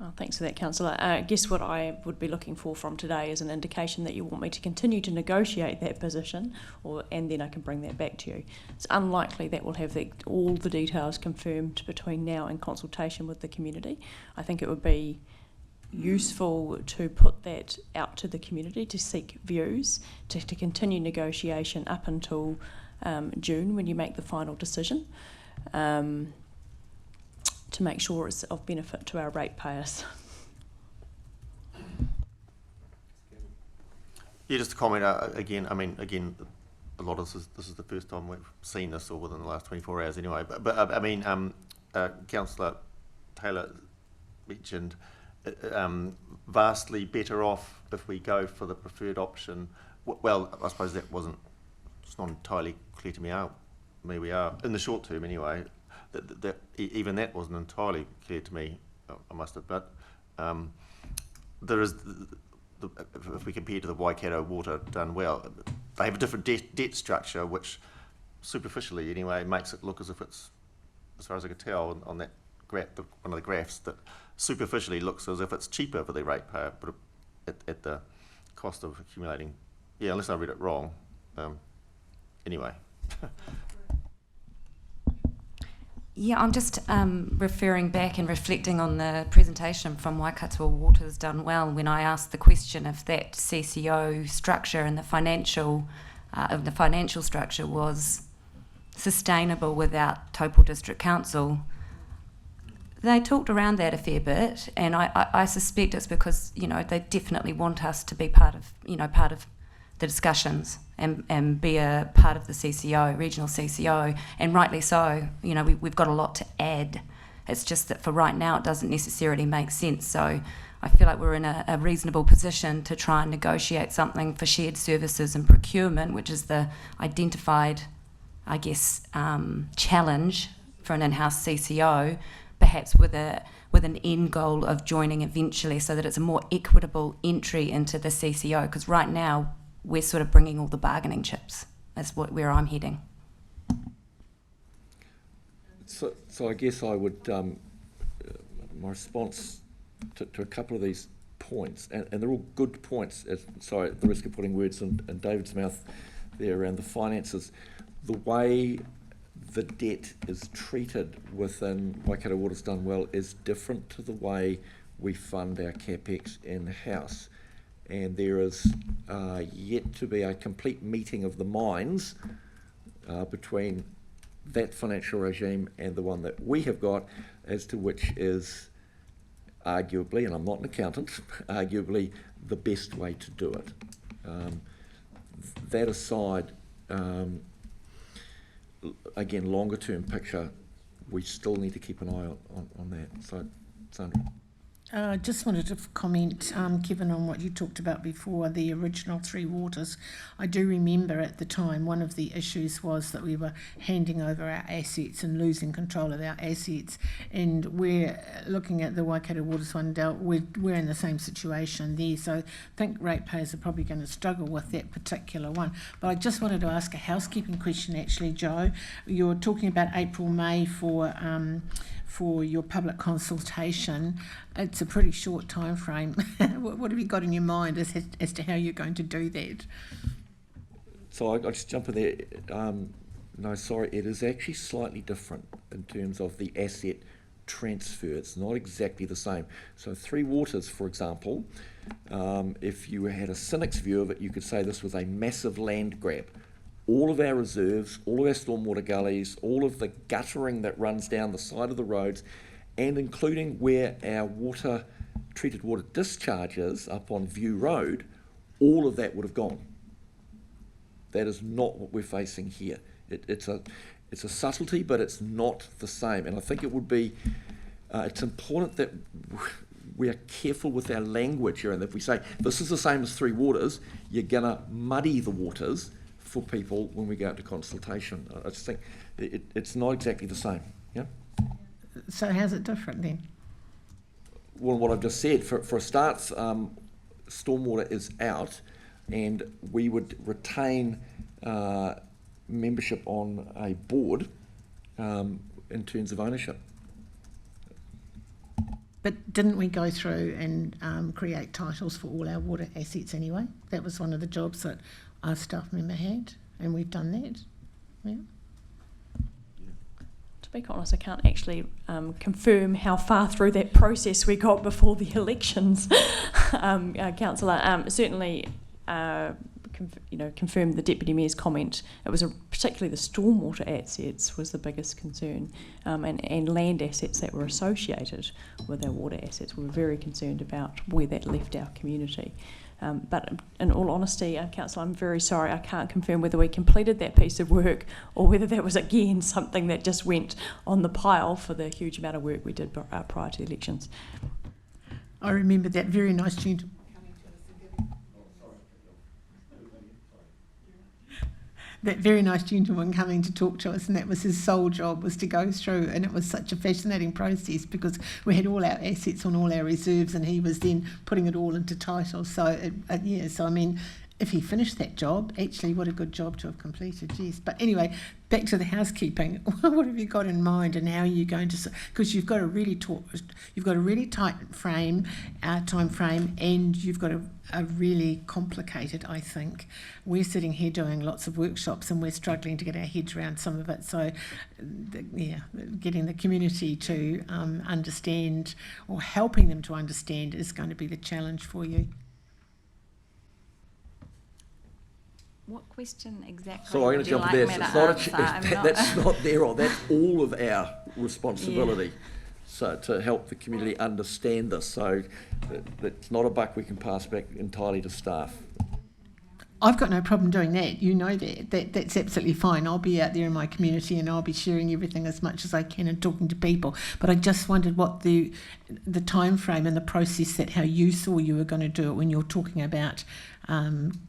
Oh, thanks for that, Councillor. I guess what I would be looking for from today is an indication that you want me to continue to negotiate that position, and then I can bring that back to you. It's unlikely that we'll have all the details confirmed between now and consultation with the community. I think it would be useful to put that out to the community to seek views, to continue negotiation up until to make sure it's of benefit to our ratepayers. Yeah, just to comment again. I mean, again, a lot of this is the first time we've seen this, or within the last 24 hours anyway. But I mean, Councillor Taylor mentioned vastly better off if we go for the preferred option. Well, I suppose it's not entirely clear to me how we are in the short term anyway. That even that wasn't entirely clear to me, I must admit. There is, if we compare to the Waikato Water done well, they have a different debt structure, which superficially anyway makes it look as if it's, as far as I could tell on that graph, one of the graphs, that superficially looks as if it's cheaper for the ratepayer, but at the cost of accumulating. Yeah, unless I read it wrong. Anyway. Yeah, I'm just referring back and reflecting on the presentation from Waikato Water's done well when I asked the question if that CCO structure and the financial structure was sustainable without Taupō District Council. They talked around that a fair bit, and I suspect it's because they definitely want us to be part of the discussions and be a part of the CCO, regional CCO, and rightly so. We've got a lot to add. It's just that for right now it doesn't necessarily make sense. So I feel like we're in a reasonable position to try and negotiate something for shared services and procurement, which is the identified, I guess, challenge for an in-house CCO, perhaps with an end goal of joining eventually, so that it's a more equitable entry into the CCO. Because right now we're sort of bringing all the bargaining chips. That's where I'm heading. So I guess I would, my response to a couple of these points, and they're all good points, sorry, at the risk of putting words in David's mouth there around the finances, the way the debt is treated within Waikato Water's done well is different to the way we fund our CapEx in-house. And there is yet to be a complete meeting of the minds between that financial regime and the one that we have got, as to which is arguably, and I'm not an accountant, arguably the best way to do it. That aside, again, longer term picture, we still need to keep an eye on that. So, Sandra. Just wanted to comment, Kevin, on what you talked about before, the original Three Waters. I do remember at the time one of the issues was that we were handing over our assets and losing control of our assets, and we're looking at the Waikato Waters one, we're in the same situation there, so I think ratepayers are probably going to struggle with that particular one. But I just wanted to ask a housekeeping question actually, Joe. You're talking about April, May for your public consultation. It's a pretty short time frame. What have you got in your mind as to how you're going to do that? So I'll just jump in there. No, sorry, it is actually slightly different in terms of the asset transfer. It's not exactly the same. So Three Waters, for example, if you had a cynic's view of it, you could say this was a massive land grab. All of our reserves, all of our stormwater gullies, all of the guttering that runs down the side of the roads, and including where our treated water discharges up on View Road, all of that would have gone. That is not what we're facing here. It's a subtlety, but it's not the same. And I think it would be, it's important that we are careful with our language here. And if we say this is the same as Three Waters, you're going to muddy the waters for people when we go out to consultation. I just think it's not exactly the same. Yeah. So how's it different then? Well, what I've just said, for a start, stormwater is out, and we would retain membership on a board in terms of ownership. But didn't we go through and create titles for all our water assets anyway? That was one of the jobs that our staff member had, and we've done that. Yeah. To be honest, I can't actually confirm how far through that process we got before the elections, Councillor. Certainly, confirmed the Deputy Mayor's comment. It was particularly the stormwater assets was the biggest concern, and land assets that were associated with our water assets. We were very concerned about where that left our community. But in all honesty, Councillor, I'm very sorry, I can't confirm whether we completed that piece of work or whether that was again something that just went on the pile for the huge amount of work we did prior to the elections. I remember that very nice gentleman. That very nice gentleman coming to talk to us, and that was his sole job, was to go through, and it was such a fascinating process because we had all our assets on all our reserves, and he was then putting it all into title. So so I mean, if he finished that job, actually, what a good job to have completed. Yes, but anyway, back to the housekeeping. What have you got in mind, and how are you going to? Because you've got a really tight time frame, and you've got a really complicated. I think we're sitting here doing lots of workshops, and we're struggling to get our heads around some of it. So, getting the community to understand, or helping them to understand, is going to be the challenge for you. What question exactly? So I'm going would to you jump like there. me to It's answer? that's not their role. That's all of our responsibility. So to help the community understand this, so it's not a buck we can pass back entirely to staff. I've got no problem doing that. You know that's absolutely fine. I'll be out there in my community and I'll be sharing everything as much as I can and talking to people. But I just wondered what the time frame and the process, that how you saw you were going to do it when you're talking about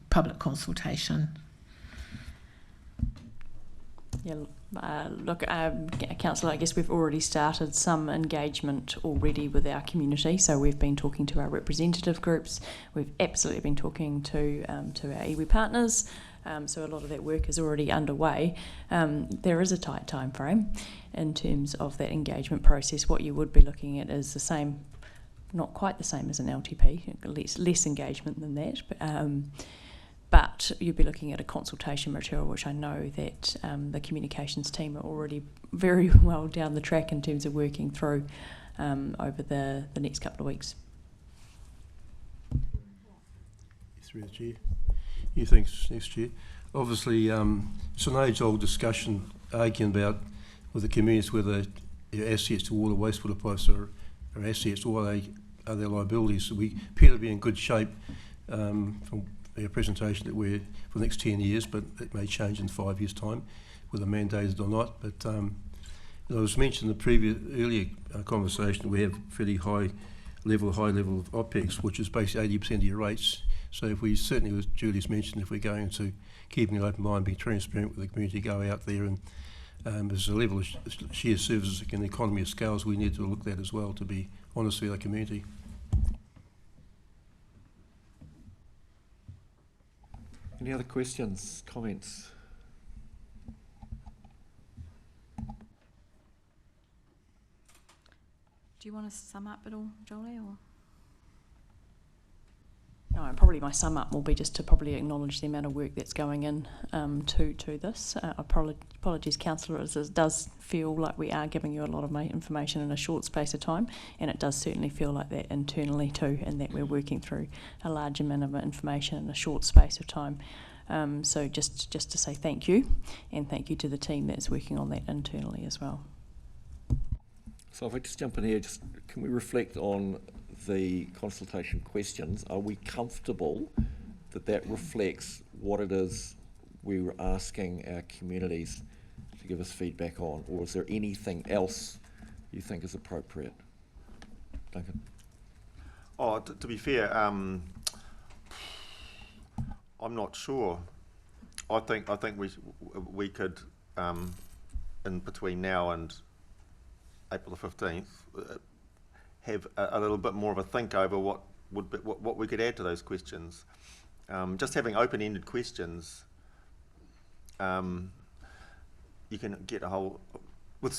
public consultation. Yeah, Councillor, I guess we've already started some engagement already with our community. So we've been talking to our representative groups. We've absolutely been talking to our iwi partners. So a lot of that work is already underway. There is a tight time frame in terms of that engagement process. What you would be looking at is the same, not quite the same as an LTP, less engagement than that. But you'll be looking at a consultation material, which I know that the communications team are already very well down the track in terms of working through over the next couple of weeks. Through the chair. Yeah, thanks, Chair. Obviously, it's an age-old discussion arguing about with the communities whether your assets to water, wastewater pipes are assets or are they liabilities. So we appear to be in good shape from our presentation that we're for the next 10 years, but it may change in 5 years' time, whether mandated or not. But it was mentioned in the earlier conversation, we have fairly high level of OPEX, which is basically 80% of your rates. So if we certainly, as Julie's mentioned, if we're going to keeping an open mind, being transparent with the community, go out there and there's a level of shared services and economy of scales we need to look at as well, to be honest with our community. Any other questions, comments? Do you want to sum up it all, Jolie? Or? No, probably my sum up will be just to probably acknowledge the amount of work that's going in to this. Apologies, councillors, it does feel like we are giving you a lot of information in a short space of time, and it does certainly feel like that internally too, and that we're working through a large amount of information in a short space of time. So just to say thank you, and thank you to the team that's working on that internally as well. So if I just jump in here, can we reflect on the consultation questions? Are we comfortable that reflects what it is we were asking our communities to give us feedback on, or is there anything else you think is appropriate? Duncan? Oh, to be fair, I'm not sure. I think we could in between now and April the 15th have a little bit more of a think over what we could add to those questions. Just having open-ended questions, you can get a whole with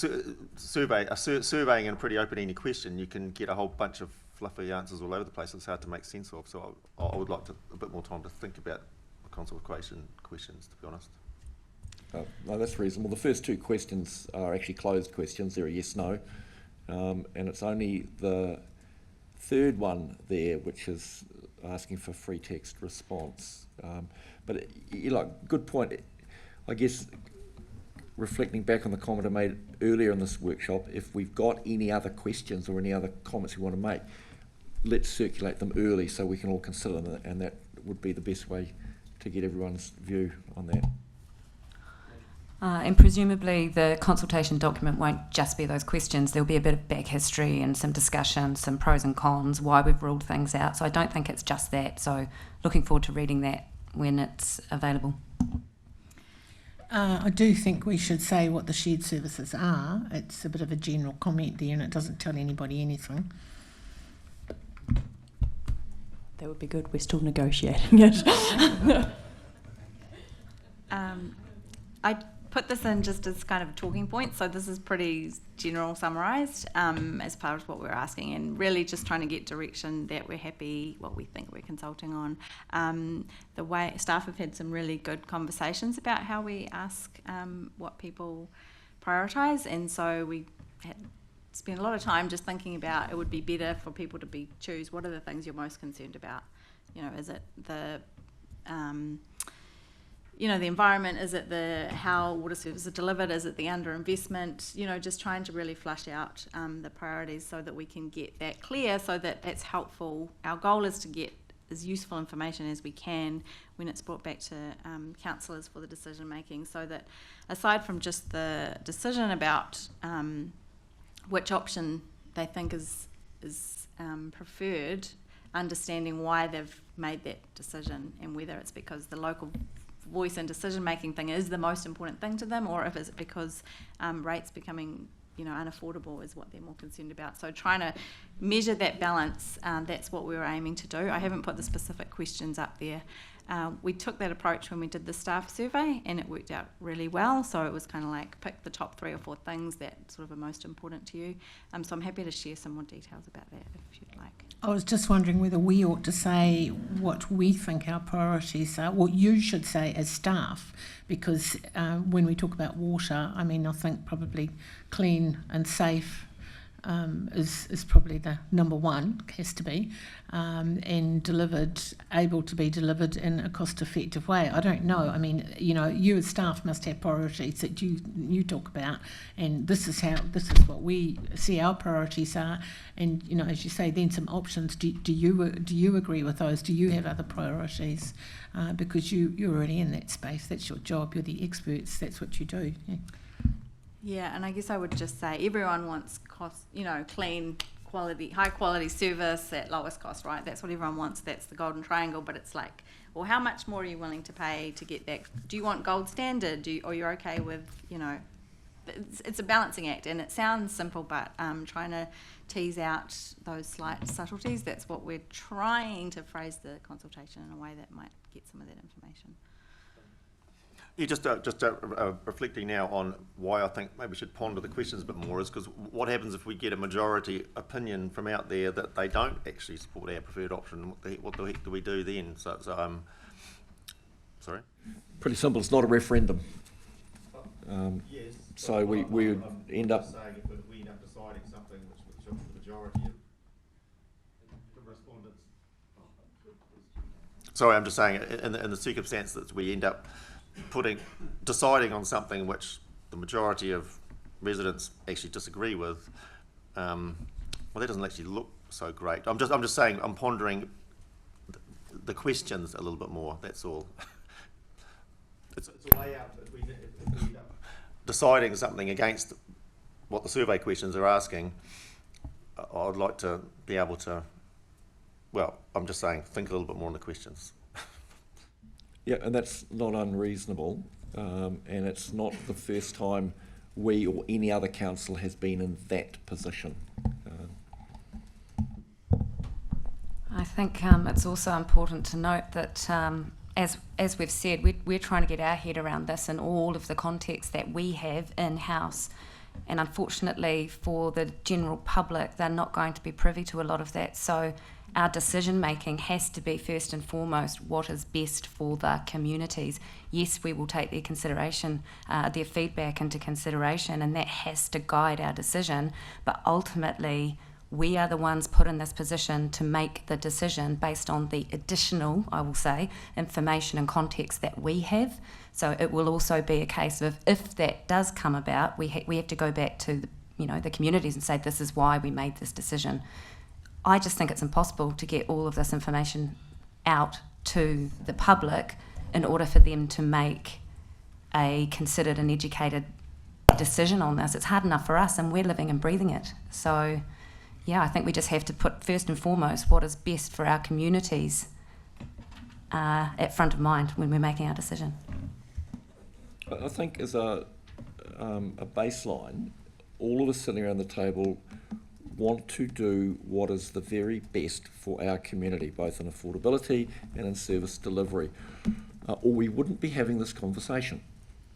surveying and a pretty open-ended question. You can get a whole bunch of fluffy answers all over the place. It's hard to make sense of. So I would like a bit more time to think about the consultation questions, to be honest. No, that's reasonable. The first two questions are actually closed questions. They're a yes/no, and it's only the third one there, which is asking for free text response. But good point. I guess reflecting back on the comment I made earlier in this workshop, if we've got any other questions or any other comments we want to make, let's circulate them early so we can all consider them, and that would be the best way to get everyone's view on that. And presumably the consultation document won't just be those questions. There'll be a bit of back history and some discussion, some pros and cons, why we've ruled things out. So I don't think it's just that. So looking forward to reading that when it's available. I do think we should say what the shared services are. It's a bit of a general comment there and it doesn't tell anybody anything. That would be good. We're still negotiating it. I put this in just as kind of a talking point, so this is pretty general summarised as part of what we're asking, and really just trying to get direction that we're happy, what we think we're consulting on. The way staff have had some really good conversations about how we ask what people prioritise, and so we had spent a lot of time just thinking about it would be better for people to choose what are the things you're most concerned about. Is it the the environment? Is it how water services are delivered? Is it the underinvestment? Just trying to really flush out the priorities so that we can get that clear, so that that's helpful. Our goal is to get as useful information as we can when it's brought back to councillors for the decision making, so that aside from just the decision about which option they think is preferred, understanding why they've made that decision and whether it's because the local voice and decision making thing is the most important thing to them, or if it's because rates becoming unaffordable is what they're more concerned about. So trying to measure that balance, that's what we were aiming to do. I haven't put the specific questions up there. We took that approach when we did the staff survey and it worked out really well, so it was kind of like pick the top 3 or 4 things that sort of are most important to you. So I'm happy to share some more details about that if you'd like. I was just wondering whether we ought to say what we think our priorities are, what you should say as staff, because when we talk about water, I think probably clean and safe is probably the number one, has to be, and able to be delivered in a cost-effective way. I don't know. You as staff must have priorities that you talk about, and this is what we see our priorities are. And as you say, then some options. Do you agree with those? Do you have other priorities? Because you're already in that space. That's your job. You're the experts. That's what you do. Yeah. Yeah, and I guess I would just say everyone wants clean, quality, high quality service at lowest cost, right? That's what everyone wants. That's the golden triangle. But it's like, well, how much more are you willing to pay to get that? Do you want gold standard? Or you're okay with, it's a balancing act, and it sounds simple, but trying to tease out those slight subtleties. That's what we're trying to phrase the consultation in a way that might get some of that information. You just reflecting now on why I think maybe we should ponder the questions a bit more, is because what happens if we get a majority opinion from out there that they don't actually support our preferred option? What the heck do we do then? Sorry? Pretty simple. It's not a referendum. Yes. So we would end up saying if we end up deciding something which the majority of the respondents. Sorry, I'm just saying in the circumstance that we end up deciding on something which the majority of residents actually disagree with, well, that doesn't actually look so great. I'm just saying, I'm pondering the questions a little bit more. That's all. It's a way out. If we end up deciding something against what the survey questions are asking, I'd like to be able to. Well, I'm just saying, think a little bit more on the questions. Yeah, and that's not unreasonable, and it's not the first time we or any other council has been in that position. I think it's also important to note that, as we've said, we're trying to get our head around this in all of the context that we have in-house. And unfortunately for the general public, they're not going to be privy to a lot of that. So our decision making has to be first and foremost what is best for the communities. Yes, we will take their consideration, their feedback into consideration, and that has to guide our decision. But ultimately, we are the ones put in this position to make the decision based on the additional, I will say, information and context that we have. So it will also be a case of, if that does come about, we have to go back to the communities and say, this is why we made this decision. I just think it's impossible to get all of this information out to the public in order for them to make a considered and educated decision on this. It's hard enough for us, and we're living and breathing it. So yeah, I think we just have to put first and foremost what is best for our communities at front of mind when we're making our decision. I think as a baseline, all of us sitting around the table want to do what is the very best for our community, both in affordability and in service delivery, or we wouldn't be having this conversation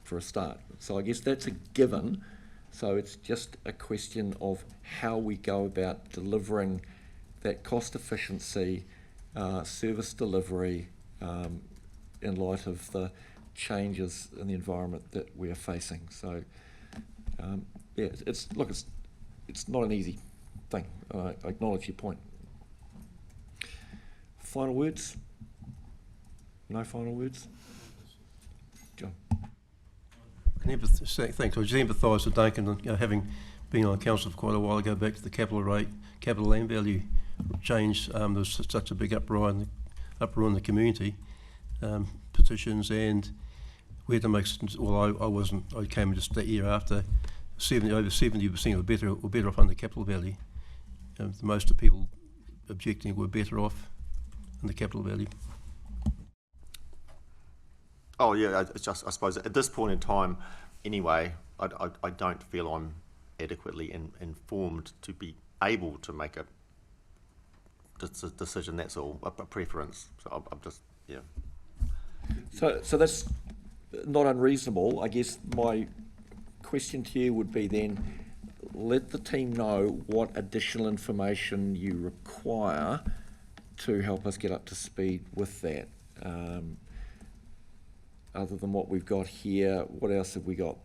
for a start. So I guess that's a given. So it's just a question of how we go about delivering that cost efficiency, service delivery, in light of the changes in the environment that we are facing. So yeah, it's not an easy thing. I acknowledge your point. Final words? No final words? John. Thanks. I just empathise with Duncan, having been on council for quite a while ago, back to the capital land value change. There was such a big uproar in the community, petitions, and we had to make. Well, I wasn't. I came just that year after. Over 70% were better off under capital value. Most of the people objecting were better off under capital value. Oh yeah, it's just, I suppose at this point in time, anyway, I don't feel I'm adequately informed to be able to make a decision. That's all, a preference. So I'm just, yeah. So that's not unreasonable. I guess my question to you would be then, let the team know what additional information you require to help us get up to speed with that. Other than what we've got here, what else have we got?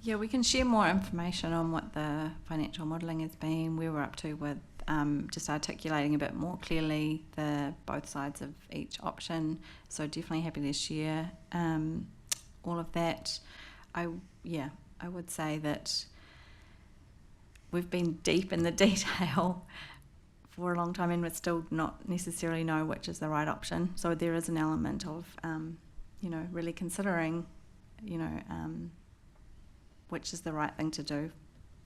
Yeah, we can share more information on what the financial modelling has been, where we're up to with just articulating a bit more clearly both sides of each option. So definitely happy to share all of that. I would say that we've been deep in the detail for a long time, and we still not necessarily know which is the right option. So there is an element of, really considering, which is the right thing to do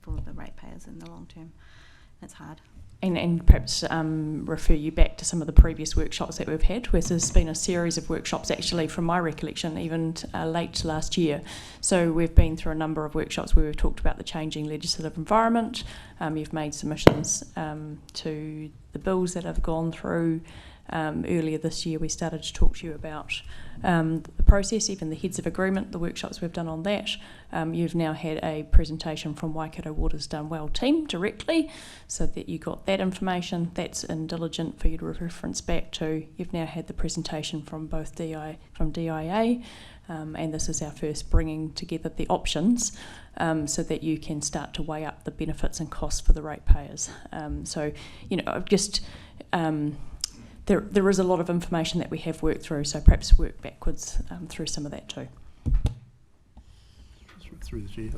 for the ratepayers in the long term. It's hard. And perhaps refer you back to some of the previous workshops that we've had, where there's been a series of workshops, actually, from my recollection, even late last year. So we've been through a number of workshops where we've talked about the changing legislative environment. You've made submissions to the bills that have gone through. Earlier this year, we started to talk to you about the process, even the heads of agreement, the workshops we've done on that. You've now had a presentation from Waikato Water's Done Well team directly, so that you got that information. That's in diligent for you to reference back to. You've now had the presentation from both DIA, and this is our first bringing together the options, so that you can start to weigh up the benefits and costs for the ratepayers. There is a lot of information that we have worked through, so perhaps work backwards through some of that too. Through the chair.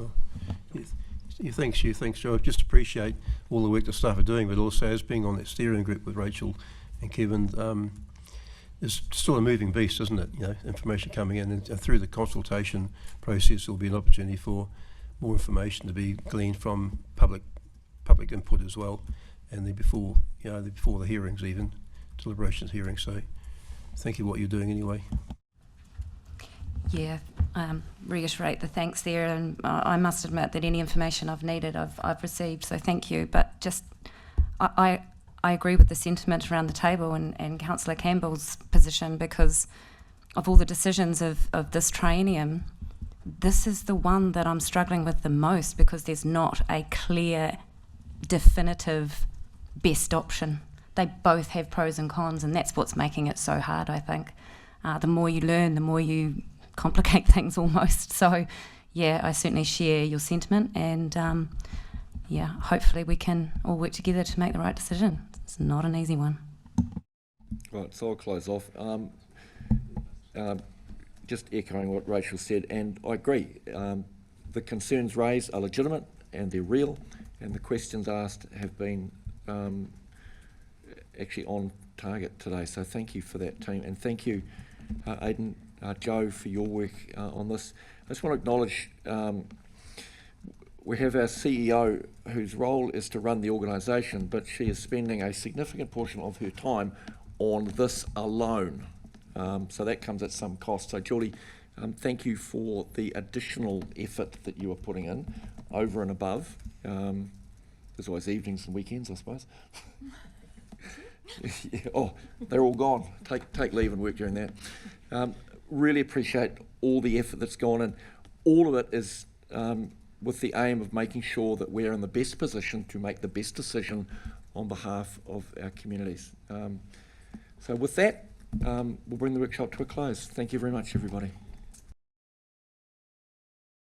Thanks, Joe. Just appreciate all the work the staff are doing, but also as being on that steering group with Rachel and Kevin, it's still a moving beast, isn't it? Information coming in, and through the consultation process, there will be an opportunity for more information to be gleaned from public input as well, and then before the hearings, even deliberations hearings. So, thank you for what you're doing anyway. Yeah, reiterate the thanks there, and I must admit that any information I've needed, I've received. So thank you. But just, I agree with the sentiment around the table and Councillor Campbell's position, because of all the decisions of this triennium, this is the one that I'm struggling with the most, because there's not a clear, definitive best option. They both have pros and cons, and that's what's making it so hard, I think. The more you learn, the more you complicate things almost. So, yeah, I certainly share your sentiment, and yeah, hopefully we can all work together to make the right decision. It's not an easy one. Right, so I'll close off. Just echoing what Rachel said, and I agree. The concerns raised are legitimate and they're real, and the questions asked have been actually on target today. So thank you for that, team, and thank you, Aidan, Joe, for your work on this. I just want to acknowledge we have our CEO whose role is to run the organisation, but she is spending a significant portion of her time on this alone. So that comes at some cost. So Julie, thank you for the additional effort that you are putting in over and above. There's always evenings and weekends, I suppose. Yeah, oh, they're all gone. Take leave and work during that. Really appreciate all the effort that's gone in. All of it is with the aim of making sure that we're in the best position to make the best decision on behalf of our communities. So with that, we'll bring the workshop to a close. Thank you very much, everybody.